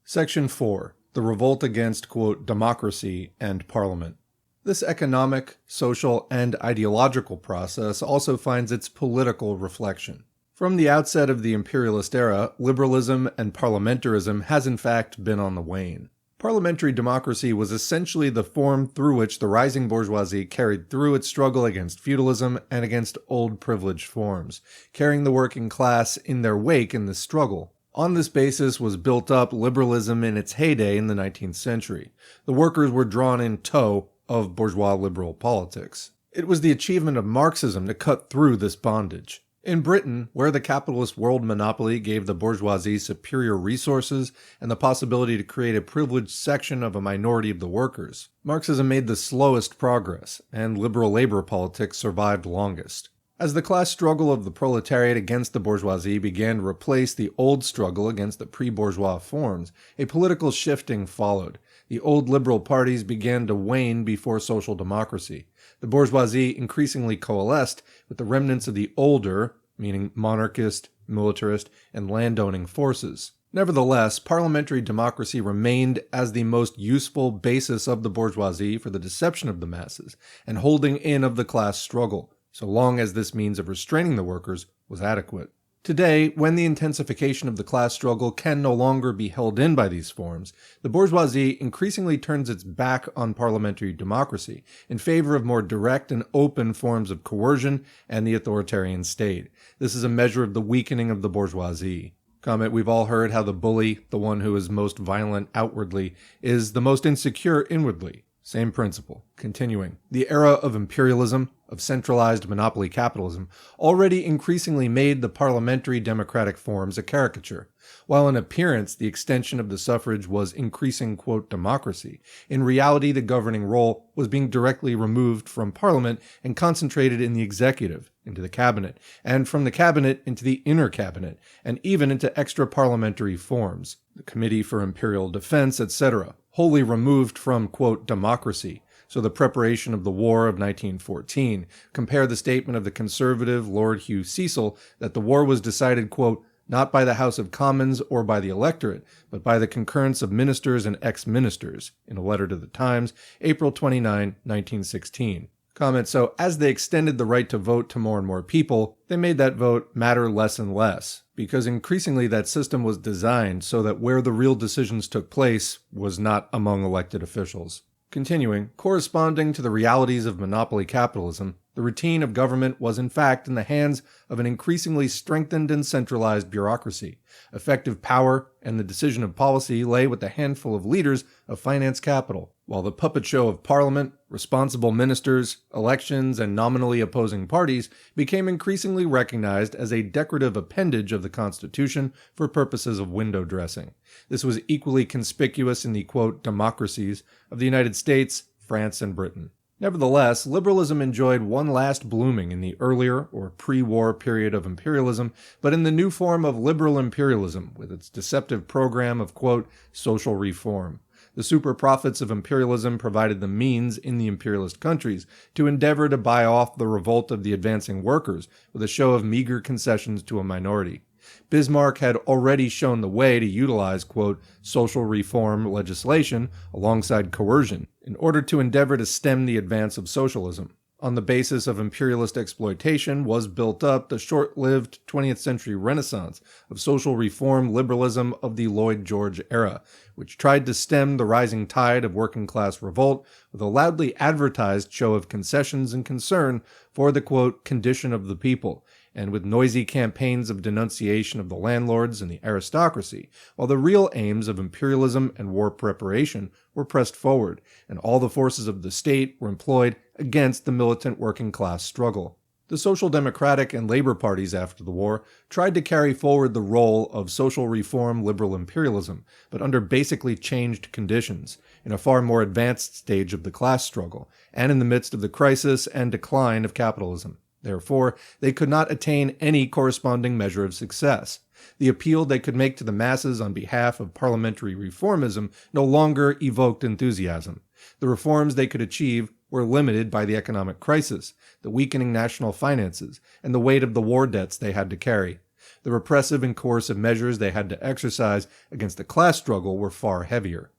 Section 4. The revolt against, quote, democracy and parliament. This economic, social, and ideological process also finds its political reflection. From the outset of the imperialist era, liberalism and parliamentarism has in fact been on the wane. Parliamentary democracy was essentially the form through which the rising bourgeoisie carried through its struggle against feudalism and against old privileged forms, carrying the working class in their wake in this struggle. On this basis was built up liberalism in its heyday in the 19th century. The workers were drawn in tow of bourgeois liberal politics. It was the achievement of Marxism to cut through this bondage. In Britain, where the capitalist world monopoly gave the bourgeoisie superior resources and the possibility to create a privileged section of a minority of the workers, Marxism made the slowest progress, and liberal labor politics survived longest. As the class struggle of the proletariat against the bourgeoisie began to replace the old struggle against the pre-bourgeois forms, a political shifting followed. The old liberal parties began to wane before social democracy. The bourgeoisie increasingly coalesced with the remnants of the older, meaning monarchist, militarist, and landowning forces. Nevertheless, parliamentary democracy remained as the most useful basis of the bourgeoisie for the deception of the masses and holding in of the class struggle, so long as this means of restraining the workers was adequate. Today, when the intensification of the class struggle can no longer be held in by these forms, the bourgeoisie increasingly turns its back on parliamentary democracy in favor of more direct and open forms of coercion and the authoritarian state. This is a measure of the weakening of the bourgeoisie. Comment: we've all heard how the bully, the one who is most violent outwardly, is the most insecure inwardly. Same principle. Continuing. The era of imperialism, of centralized monopoly capitalism, already increasingly made the parliamentary democratic forms a caricature. While in appearance the extension of the suffrage was increasing, quote, democracy, in reality the governing role was being directly removed from parliament and concentrated in the executive, into the cabinet, and from the cabinet into the inner cabinet, and even into extra-parliamentary forms, the Committee for Imperial Defense, etc., wholly removed from, quote, democracy. So the preparation of the War of 1914, compare the statement of the conservative Lord Hugh Cecil that the war was decided, quote, not by the House of Commons or by the electorate, but by the concurrence of ministers and ex-ministers, in a letter to the Times, April 29, 1916. Comment: so as they extended the right to vote to more and more people, they made that vote matter less and less, because increasingly that system was designed so that where the real decisions took place was not among elected officials. Continuing, corresponding to the realities of monopoly capitalism, the routine of government was in fact in the hands of an increasingly strengthened and centralized bureaucracy. Effective power and the decision of policy lay with a handful of leaders of finance capital, while the puppet show of parliament, responsible ministers, elections, and nominally opposing parties became increasingly recognized as a decorative appendage of the Constitution for purposes of window dressing. This was equally conspicuous in the, quote, democracies of the United States, France, and Britain. Nevertheless, liberalism enjoyed one last blooming in the earlier or pre-war period of imperialism, but in the new form of liberal imperialism with its deceptive program of, quote, social reform. The super profits of imperialism provided the means in the imperialist countries to endeavor to buy off the revolt of the advancing workers with a show of meager concessions to a minority. Bismarck had already shown the way to utilize, quote, social reform legislation alongside coercion in order to endeavor to stem the advance of socialism. On the basis of imperialist exploitation was built up the short-lived 20th century renaissance of social reform liberalism of the Lloyd George era, which tried to stem the rising tide of working-class revolt with a loudly advertised show of concessions and concern for the, quote, condition of the people, and with noisy campaigns of denunciation of the landlords and the aristocracy, while the real aims of imperialism and war preparation were pressed forward, and all the forces of the state were employed against the militant working class struggle. The Social Democratic and Labor parties after the war tried to carry forward the role of social reform liberal imperialism, but under basically changed conditions, in a far more advanced stage of the class struggle, and in the midst of the crisis and decline of capitalism. Therefore, they could not attain any corresponding measure of success. The appeal they could make to the masses on behalf of parliamentary reformism no longer evoked enthusiasm. The reforms they could achieve were limited by the economic crisis, the weakening national finances, and the weight of the war debts they had to carry. The repressive and coercive measures they had to exercise against the class struggle were far heavier.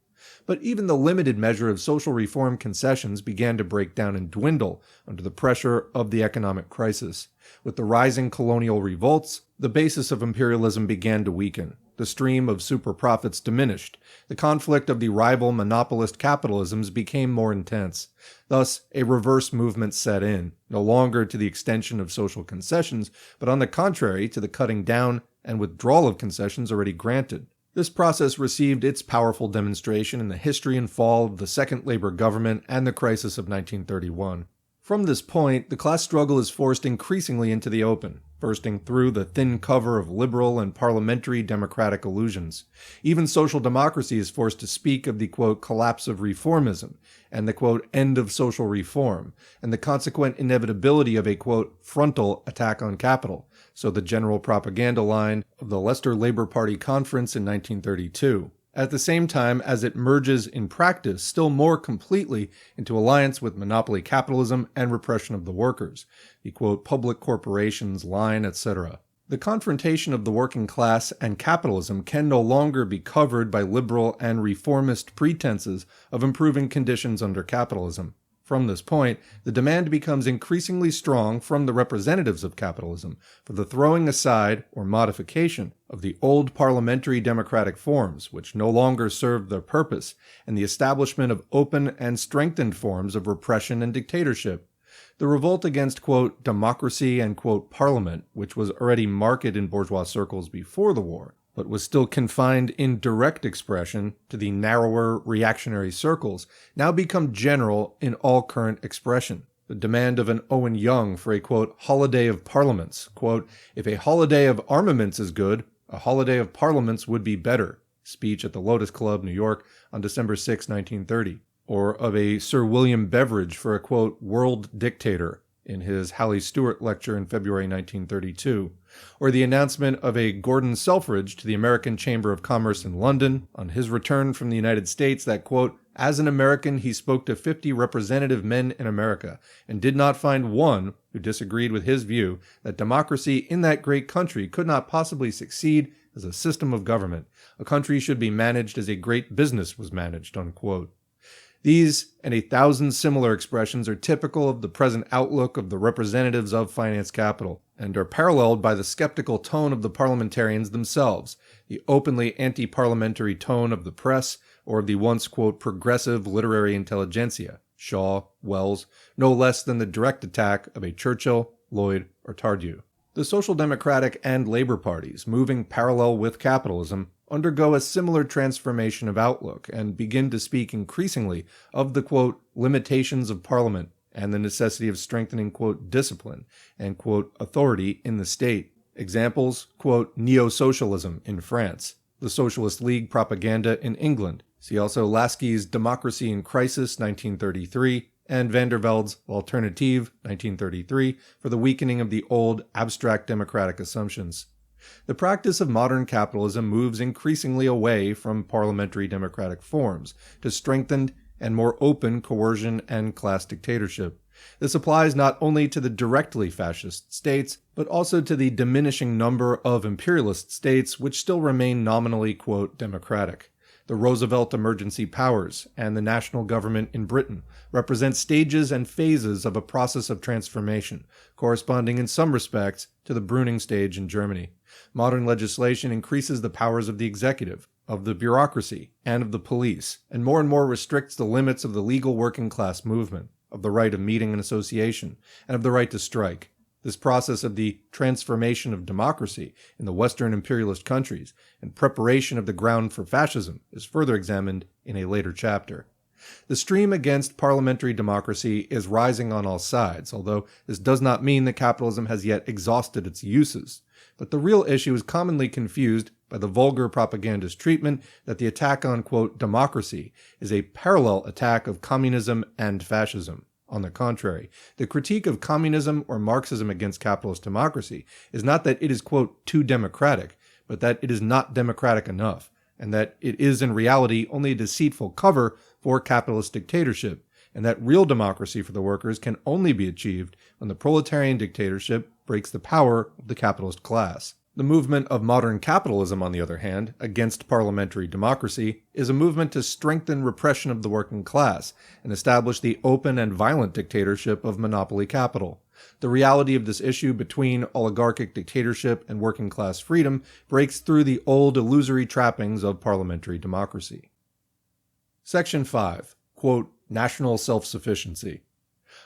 But even the limited measure of social reform concessions began to break down and dwindle under the pressure of the economic crisis. With the rising colonial revolts, the basis of imperialism began to weaken. The stream of super profits diminished. The conflict of the rival monopolist capitalisms became more intense. Thus, a reverse movement set in, no longer to the extension of social concessions, but on the contrary to the cutting down and withdrawal of concessions already granted. This process received its powerful demonstration in the history and fall of the Second Labor Government and the crisis of 1931. From this point, the class struggle is forced increasingly into the open, bursting through the thin cover of liberal and parliamentary democratic illusions. Even social democracy is forced to speak of the, quote, collapse of reformism, and the, quote, end of social reform, and the consequent inevitability of a, quote, frontal attack on capital, so the general propaganda line of the Leicester Labour Party Conference in 1932. At the same time as it merges in practice still more completely into alliance with monopoly capitalism and repression of the workers, the, quote, public corporations line, etc. The confrontation of the working class and capitalism can no longer be covered by liberal and reformist pretenses of improving conditions under capitalism. From this point, the demand becomes increasingly strong from the representatives of capitalism for the throwing aside or modification of the old parliamentary democratic forms, which no longer served their purpose, and the establishment of open and strengthened forms of repression and dictatorship. The revolt against, quote, democracy and, quote, parliament, which was already marked in bourgeois circles before the war, but was still confined in direct expression to the narrower reactionary circles, now become general in all current expression. The demand of an Owen Young for a, quote, holiday of parliaments, quote, if a holiday of armaments is good, a holiday of parliaments would be better, speech at the Lotus Club, New York, on December 6, 1930. Or of a Sir William Beveridge for a, quote, world dictator, in his Halley Stewart lecture in February 1932, or the announcement of a Gordon Selfridge to the American Chamber of Commerce in London on his return from the United States that, quote, as an American he spoke to 50 representative men in America and did not find one who disagreed with his view that democracy in that great country could not possibly succeed as a system of government. A country should be managed as a great business was managed, unquote. These and 1,000 similar expressions are typical of the present outlook of the representatives of finance capital, and are paralleled by the skeptical tone of the parliamentarians themselves, the openly anti-parliamentary tone of the press, or of the once, quote, progressive literary intelligentsia, Shaw, Wells, no less than the direct attack of a Churchill, Lloyd, or Tardieu. The Social Democratic and Labor parties, moving parallel with capitalism, undergo a similar transformation of outlook and begin to speak increasingly of the, quote, limitations of Parliament and the necessity of strengthening, quote, discipline and, quote, authority in the state. Examples, quote, neo-socialism in France, the Socialist League propaganda in England. See also Lasky's Democracy in Crisis, 1933, and Van der Velde's L'Alternative, 1933, for the weakening of the old abstract democratic assumptions. The practice of modern capitalism moves increasingly away from parliamentary democratic forms to strengthened and more open coercion and class dictatorship. This applies not only to the directly fascist states, but also to the diminishing number of imperialist states which still remain nominally, quote, democratic. The Roosevelt emergency powers and the national government in Britain represent stages and phases of a process of transformation, corresponding in some respects to the Brüning stage in Germany. Modern legislation increases the powers of the executive, of the bureaucracy, and of the police, and more restricts the limits of the legal working class movement, of the right of meeting and association, and of the right to strike. This process of the transformation of democracy in the Western imperialist countries and preparation of the ground for fascism is further examined in a later chapter. The stream against parliamentary democracy is rising on all sides, although this does not mean that capitalism has yet exhausted its uses. But the real issue is commonly confused by the vulgar propagandist treatment that the attack on, quote, democracy is a parallel attack of communism and fascism. On the contrary, the critique of communism or Marxism against capitalist democracy is not that it is, quote, too democratic, but that it is not democratic enough, and that it is in reality only a deceitful cover for capitalist dictatorship, and that real democracy for the workers can only be achieved when the proletarian dictatorship breaks the power of the capitalist class. The movement of modern capitalism, on the other hand, against parliamentary democracy, is a movement to strengthen repression of the working class and establish the open and violent dictatorship of monopoly capital. The reality of this issue between oligarchic dictatorship and working class freedom breaks through the old illusory trappings of parliamentary democracy. Section 5. Quote, National Self-Sufficiency.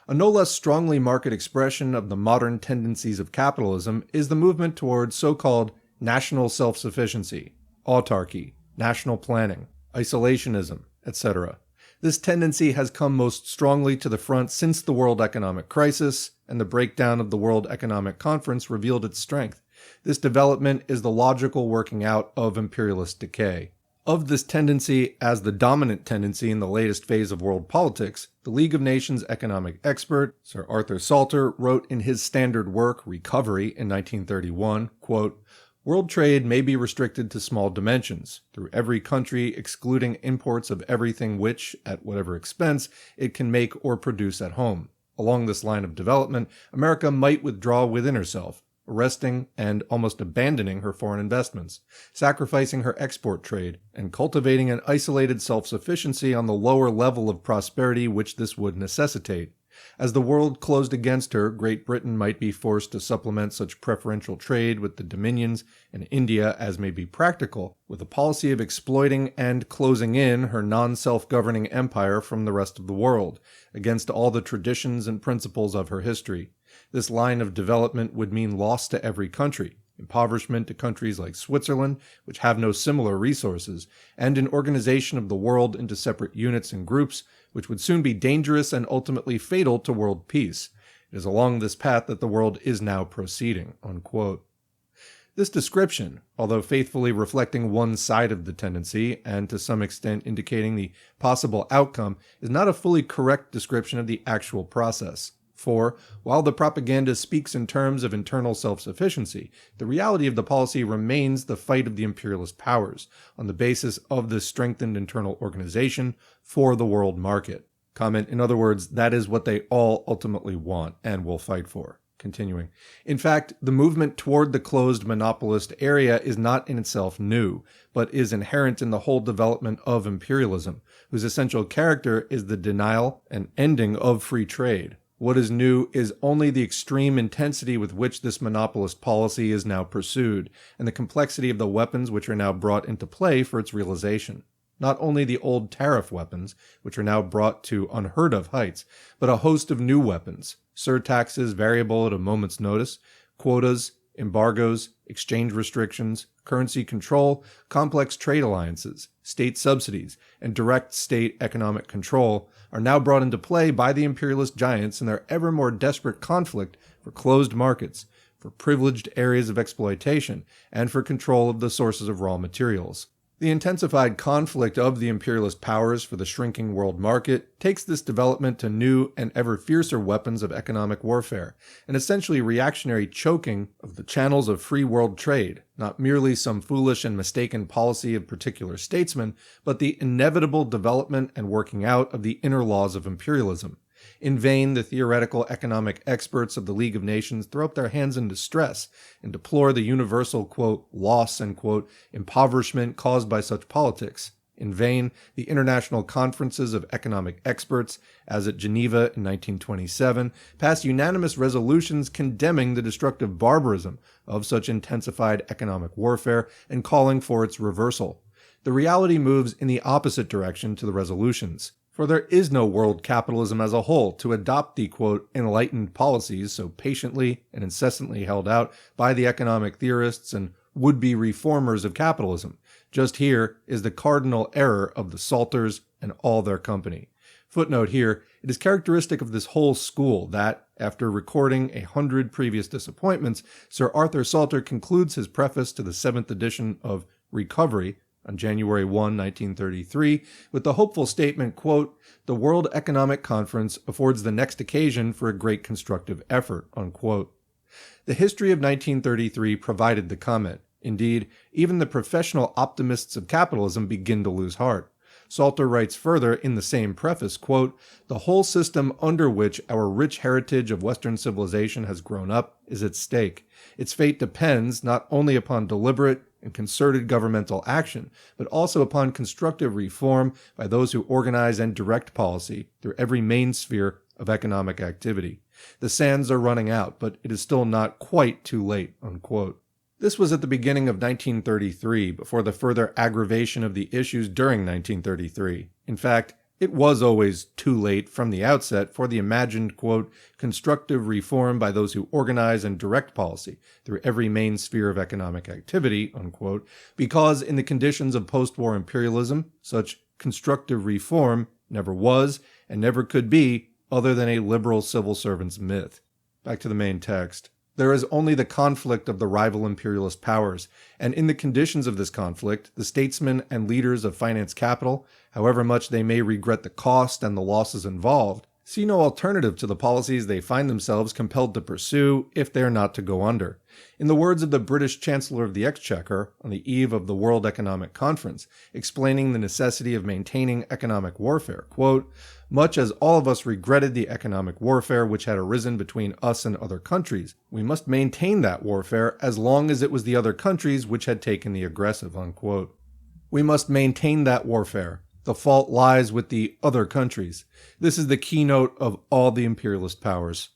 A no less strongly marked expression of the modern tendencies of capitalism is the movement towards so-called national self-sufficiency, autarky, national planning, isolationism, etc. This tendency has come most strongly to the front since the world economic crisis, and the breakdown of the World Economic Conference revealed its strength. This development is the logical working out of imperialist decay. Of this tendency as the dominant tendency in the latest phase of world politics, the League of Nations economic expert, Sir Arthur Salter, wrote in his standard work, Recovery, in 1931, quote, World trade may be restricted to small dimensions, through every country excluding imports of everything which, at whatever expense, it can make or produce at home. Along this line of development, America might withdraw within herself, arresting and almost abandoning her foreign investments, sacrificing her export trade, and cultivating an isolated self-sufficiency on the lower level of prosperity which this would necessitate. As the world closed against her, Great Britain might be forced to supplement such preferential trade with the dominions, and India, as may be practical, with a policy of exploiting and closing in her non-self-governing empire from the rest of the world, against all the traditions and principles of her history. This line of development would mean loss to every country, impoverishment to countries like Switzerland, which have no similar resources, and an organization of the world into separate units and groups, which would soon be dangerous and ultimately fatal to world peace. It is along this path that the world is now proceeding." Unquote. This description, although faithfully reflecting one side of the tendency, and to some extent indicating the possible outcome, is not a fully correct description of the actual process. For, while the propaganda speaks in terms of internal self-sufficiency, the reality of the policy remains the fight of the imperialist powers, on the basis of this strengthened internal organization for the world market. Comment, in other words, that is what they all ultimately want and will fight for. Continuing. In fact, the movement toward the closed monopolist area is not in itself new, but is inherent in the whole development of imperialism, whose essential character is the denial and ending of free trade. What is new is only the extreme intensity with which this monopolist policy is now pursued, and the complexity of the weapons which are now brought into play for its realization. Not only the old tariff weapons, which are now brought to unheard-of heights, but a host of new weapons, surtaxes variable at a moment's notice, quotas, embargoes, exchange restrictions, currency control, complex trade alliances, state subsidies, and direct state economic control are now brought into play by the imperialist giants in their ever more desperate conflict for closed markets, for privileged areas of exploitation, and for control of the sources of raw materials. The intensified conflict of the imperialist powers for the shrinking world market takes this development to new and ever fiercer weapons of economic warfare, an essentially reactionary choking of the channels of free world trade, not merely some foolish and mistaken policy of particular statesmen, but the inevitable development and working out of the inner laws of imperialism. In vain, the theoretical economic experts of the League of Nations throw up their hands in distress and deplore the universal, quote, loss and, quote, impoverishment caused by such politics. In vain, the international conferences of economic experts, as at Geneva in 1927, passed unanimous resolutions condemning the destructive barbarism of such intensified economic warfare and calling for its reversal. The reality moves in the opposite direction to the resolutions. For there is no world capitalism as a whole to adopt the, quote, enlightened policies so patiently and incessantly held out by the economic theorists and would-be reformers of capitalism. Just here is the cardinal error of the Salters and all their company. Footnote here, it is characteristic of this whole school that, after recording 100 previous disappointments, Sir Arthur Salter concludes his preface to the 7th edition of Recovery on January 1, 1933, with the hopeful statement, quote, "The World Economic Conference affords the next occasion for a great constructive effort," unquote. The history of 1933 provided the comment. Indeed, even the professional optimists of capitalism begin to lose heart. Salter writes further in the same preface, quote, "The whole system under which our rich heritage of Western civilization has grown up is at stake. Its fate depends not only upon deliberate and concerted governmental action, but also upon constructive reform by those who organize and direct policy through every main sphere of economic activity. The sands are running out, but it is still not quite too late," unquote. This was at the beginning of 1933, before the further aggravation of the issues during 1933. In fact, it was always too late from the outset for the imagined, quote, "constructive reform by those who organize and direct policy through every main sphere of economic activity," unquote, because in the conditions of post-war imperialism, such constructive reform never was and never could be other than a liberal civil servant's myth. Back to the main text. There is only the conflict of the rival imperialist powers, and in the conditions of this conflict, the statesmen and leaders of finance capital, however much they may regret the cost and the losses involved, see no alternative to the policies they find themselves compelled to pursue if they are not to go under. In the words of the British Chancellor of the Exchequer on the eve of the World Economic Conference, explaining the necessity of maintaining economic warfare, quote, "Much as all of us regretted the economic warfare which had arisen between us and other countries, we must maintain that warfare as long as it was the other countries which had taken the aggressive," unquote. We must maintain that warfare. The fault lies with the other countries. This is the keynote of all the imperialist powers.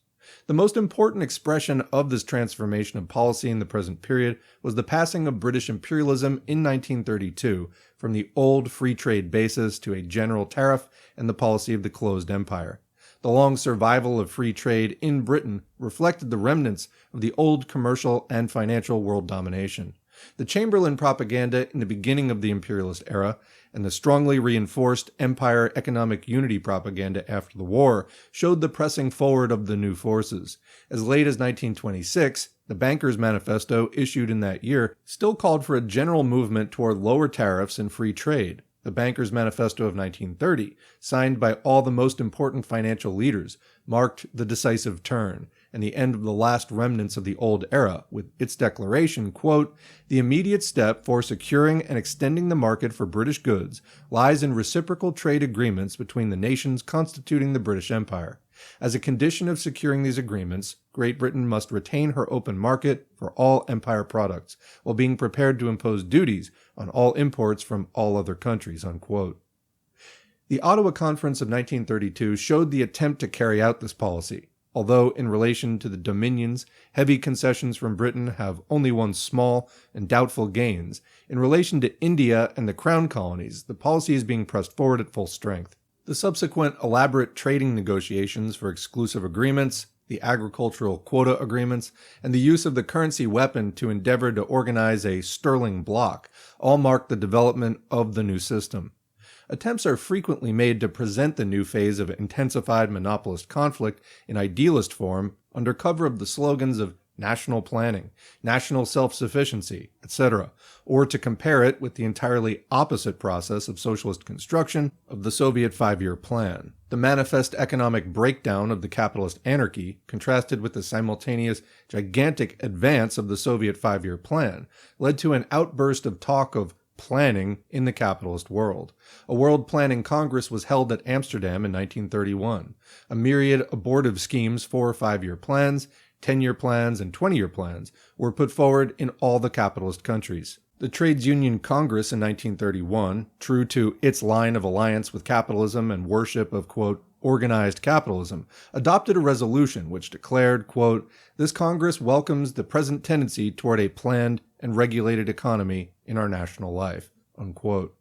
The most important expression of this transformation of policy in the present period was the passing of British imperialism in 1932 from the old free trade basis to a general tariff and the policy of the closed empire. The long survival of free trade in Britain reflected the remnants of the old commercial and financial world domination. The Chamberlain propaganda in the beginning of the imperialist era and the strongly reinforced empire economic unity propaganda after the war showed the pressing forward of the new forces. As late as 1926, the Bankers' Manifesto issued in that year still called for a general movement toward lower tariffs and free trade. The Bankers' Manifesto of 1930, signed by all the most important financial leaders, marked the decisive turn and the end of the last remnants of the old era, with its declaration, quote, "The immediate step for securing and extending the market for British goods lies in reciprocal trade agreements between the nations constituting the British Empire. As a condition of securing these agreements, Great Britain must retain her open market for all empire products, while being prepared to impose duties on all imports from all other countries," unquote. The Ottawa Conference of 1932 showed the attempt to carry out this policy. Although in relation to the dominions, heavy concessions from Britain have only won small and doubtful gains, in relation to India and the Crown colonies, the policy is being pressed forward at full strength. The subsequent elaborate trading negotiations for exclusive agreements, the agricultural quota agreements, and the use of the currency weapon to endeavor to organize a sterling bloc all mark the development of the new system. Attempts are frequently made to present the new phase of intensified monopolist conflict in idealist form under cover of the slogans of national planning, national self-sufficiency, etc., or to compare it with the entirely opposite process of socialist construction of the Soviet five-year plan. The manifest economic breakdown of the capitalist anarchy, contrasted with the simultaneous gigantic advance of the Soviet five-year plan, led to an outburst of talk of planning in the capitalist world. A World Planning Congress was held at Amsterdam in 1931. A myriad abortive schemes for five-year plans, 10-year plans, and 20-year plans were put forward in all the capitalist countries. The Trades Union Congress in 1931, true to its line of alliance with capitalism and worship of, quote, organized capitalism, adopted a resolution which declared, quote, "This Congress welcomes the present tendency toward a planned and regulated economy in our national life," unquote.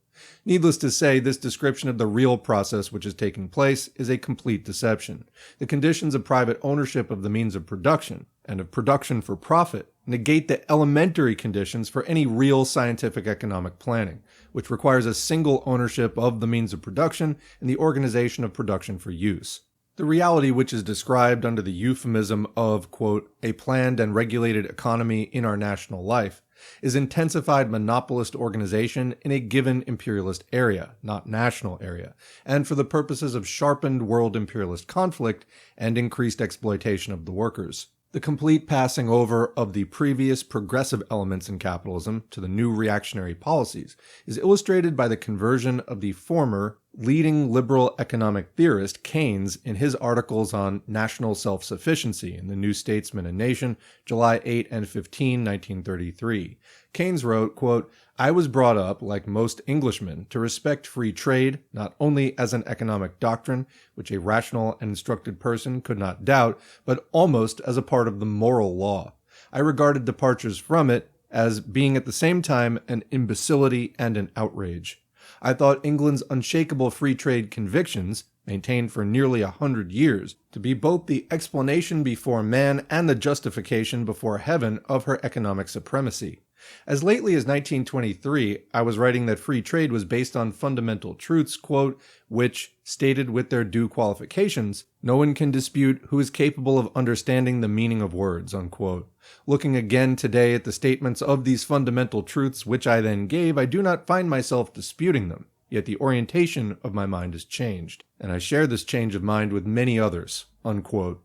Needless to say, this description of the real process which is taking place is a complete deception. The conditions of private ownership of the means of production, and of production for profit, negate the elementary conditions for any real scientific economic planning, which requires a single ownership of the means of production and the organization of production for use. The reality which is described under the euphemism of, quote, a planned and regulated economy in our national life, is intensified monopolist organization in a given imperialist area, not national area, and for the purposes of sharpened world imperialist conflict and increased exploitation of the workers. The complete passing over of the previous progressive elements in capitalism to the new reactionary policies is illustrated by the conversion of the former leading liberal economic theorist Keynes in his articles on national self-sufficiency in the New Statesman and Nation, July 8 and 15, 1933. Keynes wrote, quote, I was brought up, like most Englishmen, to respect free trade, not only as an economic doctrine, which a rational and instructed person could not doubt, but almost as a part of the moral law. I regarded departures from it as being at the same time an imbecility and an outrage. I thought England's unshakable free trade convictions, maintained for nearly 100 years, to be both the explanation before man and the justification before heaven of her economic supremacy. As lately as 1923, I was writing that free trade was based on fundamental truths, quote, which, stated with their due qualifications, no one can dispute who is capable of understanding the meaning of words, unquote. Looking again today at the statements of these fundamental truths which I then gave, I do not find myself disputing them, yet the orientation of my mind has changed, and I share this change of mind with many others, unquote.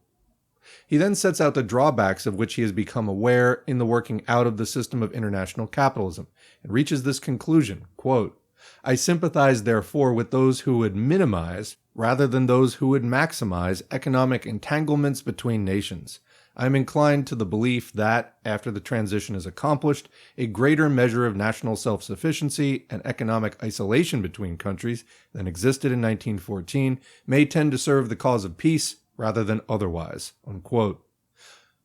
He then sets out the drawbacks of which he has become aware in the working out of the system of international capitalism, and reaches this conclusion, quote, I sympathize therefore with those who would minimize, rather than those who would maximize, economic entanglements between nations. I am inclined to the belief that, after the transition is accomplished, a greater measure of national self-sufficiency and economic isolation between countries than existed in 1914 may tend to serve the cause of peace rather than otherwise, unquote.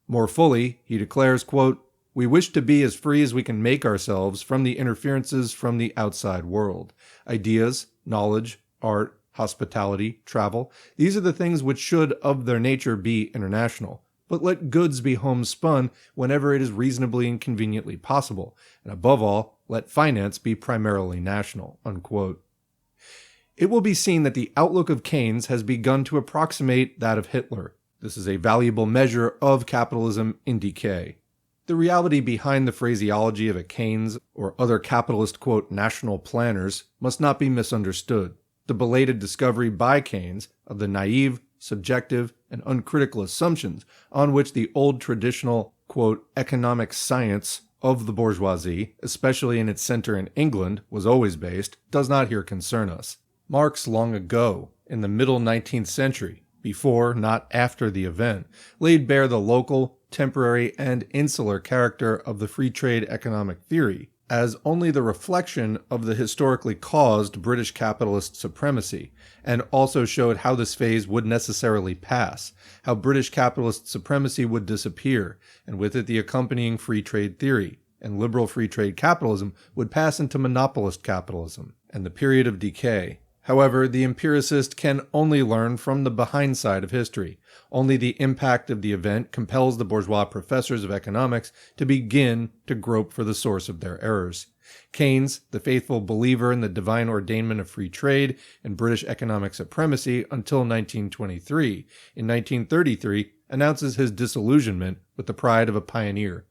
More fully, he declares, quote, we wish to be as free as we can make ourselves from the interferences from the outside world. Ideas, knowledge, art, hospitality, travel, these are the things which should of their nature be international. But let goods be homespun whenever it is reasonably and conveniently possible, and above all, let finance be primarily national, unquote. It will be seen that the outlook of Keynes has begun to approximate that of Hitler. This is a valuable measure of capitalism in decay. The reality behind the phraseology of a Keynes or other capitalist, quote, national planners must not be misunderstood. The belated discovery by Keynes of the naive, subjective, and uncritical assumptions on which the old traditional, quote, economic science of the bourgeoisie, especially in its center in England, was always based, does not here concern us. Marx long ago, in the middle 19th century, before, not after the event, laid bare the local, temporary, and insular character of the free trade economic theory as only the reflection of the historically caused British capitalist supremacy, and also showed how this phase would necessarily pass, how British capitalist supremacy would disappear, and with it the accompanying free trade theory, and liberal free trade capitalism would pass into monopolist capitalism, and the period of decay. However, the empiricist can only learn from the behind side of history. Only the impact of the event compels the bourgeois professors of economics to begin to grope for the source of their errors. Keynes, the faithful believer in the divine ordainment of free trade and British economic supremacy until 1923, in 1933 announces his disillusionment with the pride of a pioneer.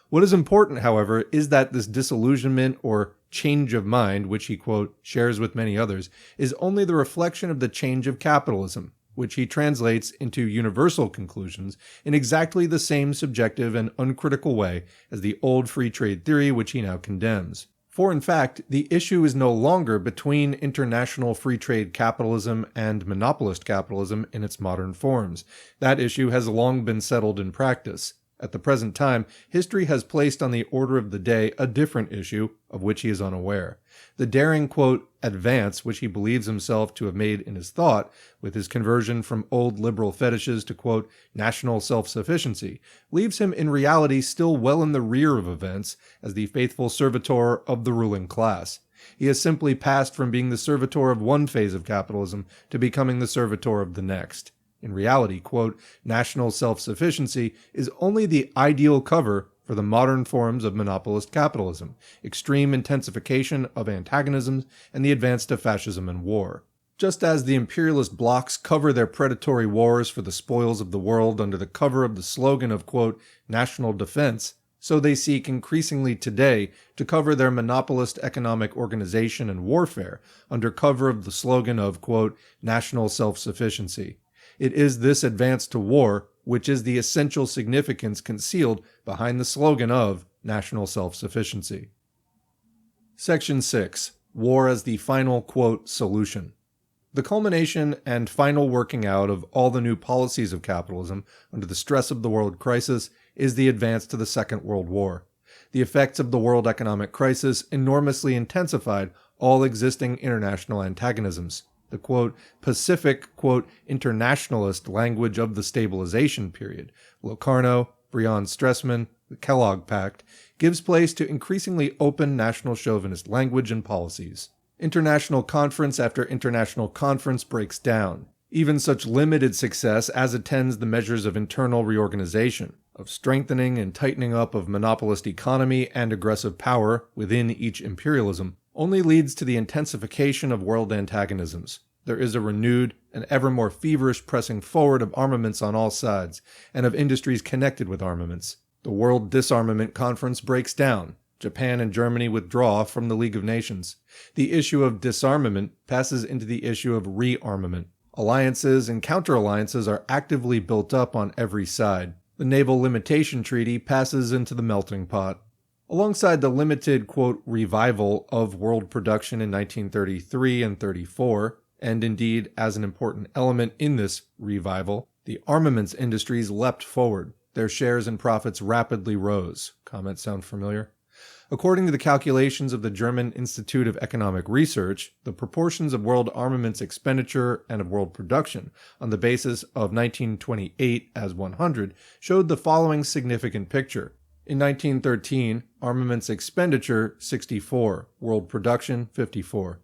What is important, however, is that this disillusionment or change of mind, which he, quote, shares with many others, is only the reflection of the change of capitalism, which he translates into universal conclusions in exactly the same subjective and uncritical way as the old free trade theory which he now condemns. For in fact, the issue is no longer between international free trade capitalism and monopolist capitalism in its modern forms. That issue has long been settled in practice. At the present time, history has placed on the order of the day a different issue of which he is unaware. The daring, quote, advance which he believes himself to have made in his thought, with his conversion from old liberal fetishes to, quote, national self-sufficiency, leaves him in reality still well in the rear of events as the faithful servitor of the ruling class. He has simply passed from being the servitor of one phase of capitalism to becoming the servitor of the next. In reality, quote, national self-sufficiency is only the ideal cover for the modern forms of monopolist capitalism, extreme intensification of antagonisms, and the advance to fascism and war. Just as the imperialist blocs cover their predatory wars for the spoils of the world under the cover of the slogan of, quote, national defense, so they seek increasingly today to cover their monopolist economic organization and warfare under cover of the slogan of, quote, national self-sufficiency. It is this advance to war which is the essential significance concealed behind the slogan of national self-sufficiency. Section 6. War as the final, quote, solution. The culmination and final working out of all the new policies of capitalism under the stress of the world crisis is the advance to the Second World War. The effects of the world economic crisis enormously intensified all existing international antagonisms. The, quote, Pacific, quote, internationalist language of the stabilization period, Locarno, Briand-Stresemann, the Kellogg Pact, gives place to increasingly open national chauvinist language and policies. International conference after international conference breaks down. Even such limited success as attends the measures of internal reorganization, of strengthening and tightening up of monopolist economy and aggressive power within each imperialism, only leads to the intensification of world antagonisms. There is a renewed and ever more feverish pressing forward of armaments on all sides, and of industries connected with armaments. The World Disarmament Conference breaks down. Japan and Germany withdraw from the League of Nations. The issue of disarmament passes into the issue of rearmament. Alliances and counter-alliances are actively built up on every side. The Naval Limitation Treaty passes into the melting pot. Alongside the limited, quote, revival of world production in 1933 and 34, and indeed as an important element in this revival, the armaments industries leapt forward. Their shares and profits rapidly rose. Comments sound familiar? According to the calculations of the German Institute of Economic Research, the proportions of world armaments expenditure and of world production on the basis of 1928 as 100 showed the following significant picture. In 1913, armaments expenditure 64, world production 54.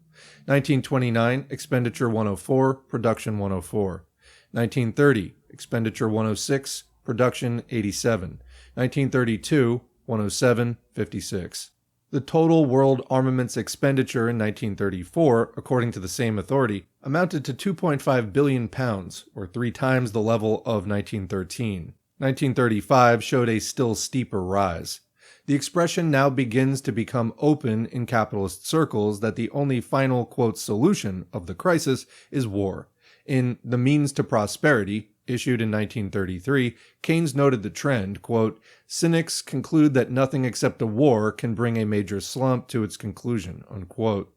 1929, expenditure 104, production 104. 1930, expenditure 106, production 87. 1932, 107, 56. The total world armaments expenditure in 1934, according to the same authority, amounted to £2.5 billion, or 3 times the level of 1913. 1935 showed a still steeper rise. The expression now begins to become open in capitalist circles that the only final, quote, solution of the crisis is war. In The Means to Prosperity, issued in 1933, Keynes noted the trend, quote, cynics conclude that nothing except a war can bring a major slump to its conclusion, unquote.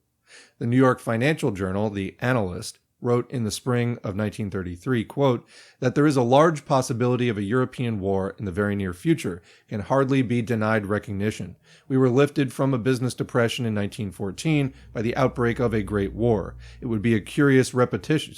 The New York Financial Journal, The Analyst, wrote in the spring of 1933, quote, that there is a large possibility of a European war in the very near future can hardly be denied recognition. We were lifted from a business depression in 1914 by the outbreak of a great war. It would be a curious repetition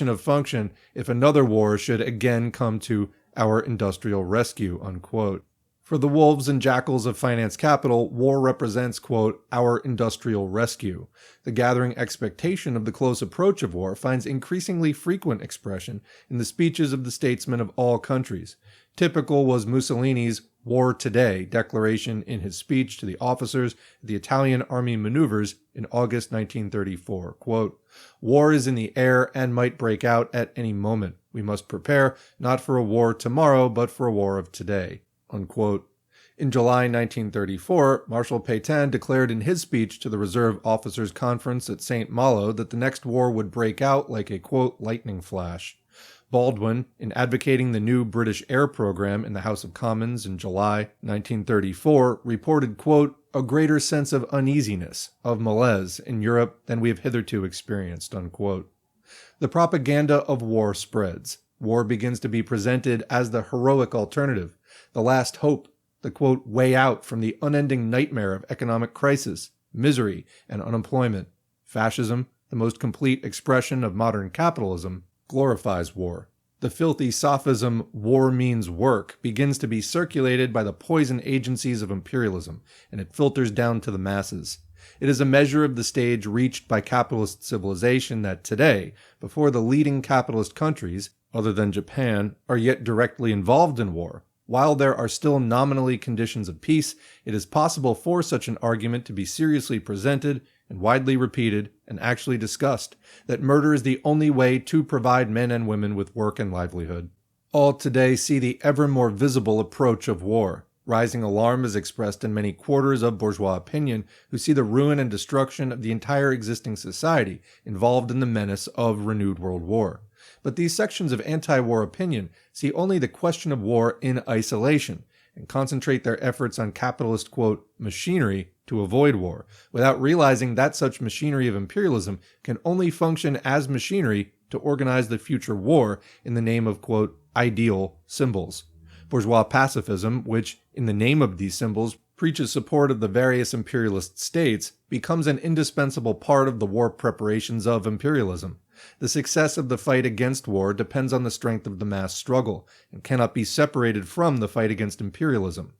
of function if another war should again come to our industrial rescue, unquote. For the wolves and jackals of finance capital, war represents, quote, our industrial rescue. The gathering expectation of the close approach of war finds increasingly frequent expression in the speeches of the statesmen of all countries. Typical was Mussolini's War Today declaration in his speech to the officers at the Italian army maneuvers in August 1934. Quote, war is in the air and might break out at any moment. We must prepare not for a war tomorrow, but for a war of today. Unquote. In July 1934, Marshal Pétain declared in his speech to the Reserve Officers' Conference at St. Malo that the next war would break out like a, quote, lightning flash. Baldwin, in advocating the new British air program in the House of Commons in July 1934, reported, quote, a greater sense of uneasiness, of malaise in Europe than we have hitherto experienced, unquote. The propaganda of war spreads. War begins to be presented as the heroic alternative, the last hope, the, quote, way out from the unending nightmare of economic crisis, misery, and unemployment. Fascism, the most complete expression of modern capitalism, glorifies war. The filthy sophism, war means work, begins to be circulated by the poison agencies of imperialism, and it filters down to the masses. It is a measure of the stage reached by capitalist civilization that today, before the leading capitalist countries, other than Japan, are yet directly involved in war, while there are still nominally conditions of peace, it is possible for such an argument to be seriously presented and widely repeated and actually discussed, that murder is the only way to provide men and women with work and livelihood. All today see the ever more visible approach of war. Rising alarm is expressed in many quarters of bourgeois opinion who see the ruin and destruction of the entire existing society involved in the menace of renewed world war. But these sections of anti-war opinion see only the question of war in isolation and concentrate their efforts on capitalist, quote, machinery to avoid war, without realizing that such machinery of imperialism can only function as machinery to organize the future war in the name of, quote, ideal symbols. Bourgeois pacifism, which, in the name of these symbols, preaches support of the various imperialist states, becomes an indispensable part of the war preparations of imperialism. The success of the fight against war depends on the strength of the mass struggle, and cannot be separated from the fight against imperialism.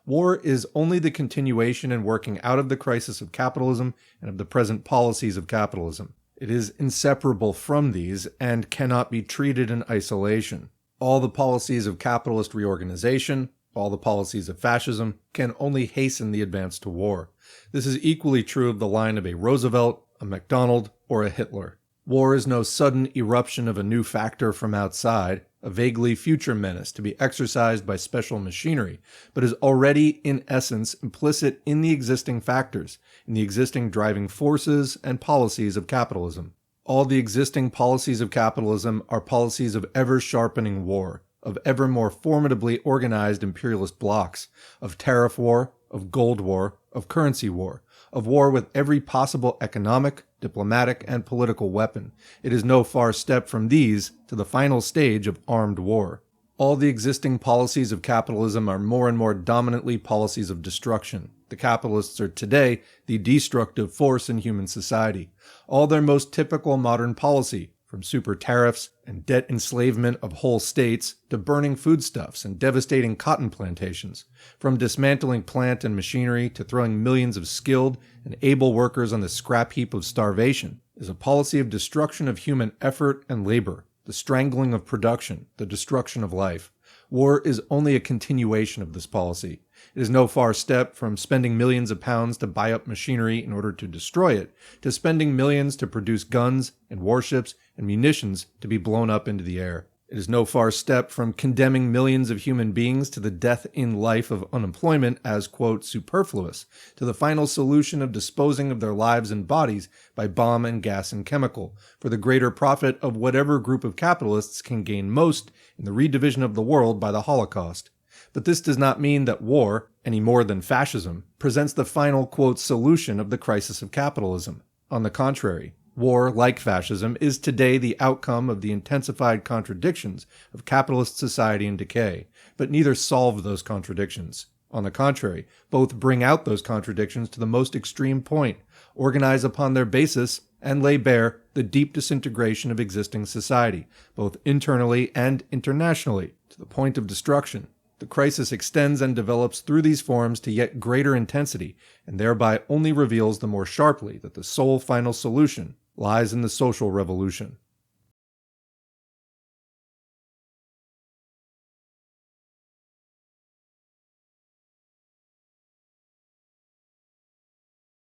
War is only the continuation and working out of the crisis of capitalism and of the present policies of capitalism. It is inseparable from these and cannot be treated in isolation. All the policies of capitalist reorganization, all the policies of fascism, can only hasten the advance to war. This is equally true of the line of a Roosevelt, a MacDonald, or a Hitler. War is no sudden eruption of a new factor from outside, a vaguely future menace to be exercised by special machinery, but is already in essence implicit in the existing factors, in the existing driving forces and policies of capitalism. All the existing policies of capitalism are policies of ever-sharpening war, of ever more formidably organized imperialist blocs, of tariff war, of gold war, of currency war, of war with every possible economic, diplomatic, and political weapon. It is no far step from these to the final stage of armed war. All the existing policies of capitalism are more and more dominantly policies of destruction. The capitalists are today the destructive force in human society. All their most typical modern policy, from super tariffs and debt enslavement of whole states to burning foodstuffs and devastating cotton plantations, from dismantling plant and machinery to throwing millions of skilled and able workers on the scrap heap of starvation, is a policy of destruction of human effort and labor, the strangling of production, the destruction of life. War is only a continuation of this policy. It is no far step from spending millions of pounds to buy up machinery in order to destroy it, to spending millions to produce guns and warships and munitions to be blown up into the air. It is no far step from condemning millions of human beings to the death in life of unemployment as, quote, superfluous, to the final solution of disposing of their lives and bodies by bomb and gas and chemical, for the greater profit of whatever group of capitalists can gain most in the redivision of the world by the Holocaust. But this does not mean that war, any more than fascism, presents the final, quote, solution of the crisis of capitalism. On the contrary, war, like fascism, is today the outcome of the intensified contradictions of capitalist society in decay, but neither solve those contradictions. On the contrary, both bring out those contradictions to the most extreme point, organize upon their basis, and lay bare the deep disintegration of existing society, both internally and internationally, to the point of destruction. The crisis extends and develops through these forms to yet greater intensity, and thereby only reveals the more sharply that the sole final solution lies in the social revolution.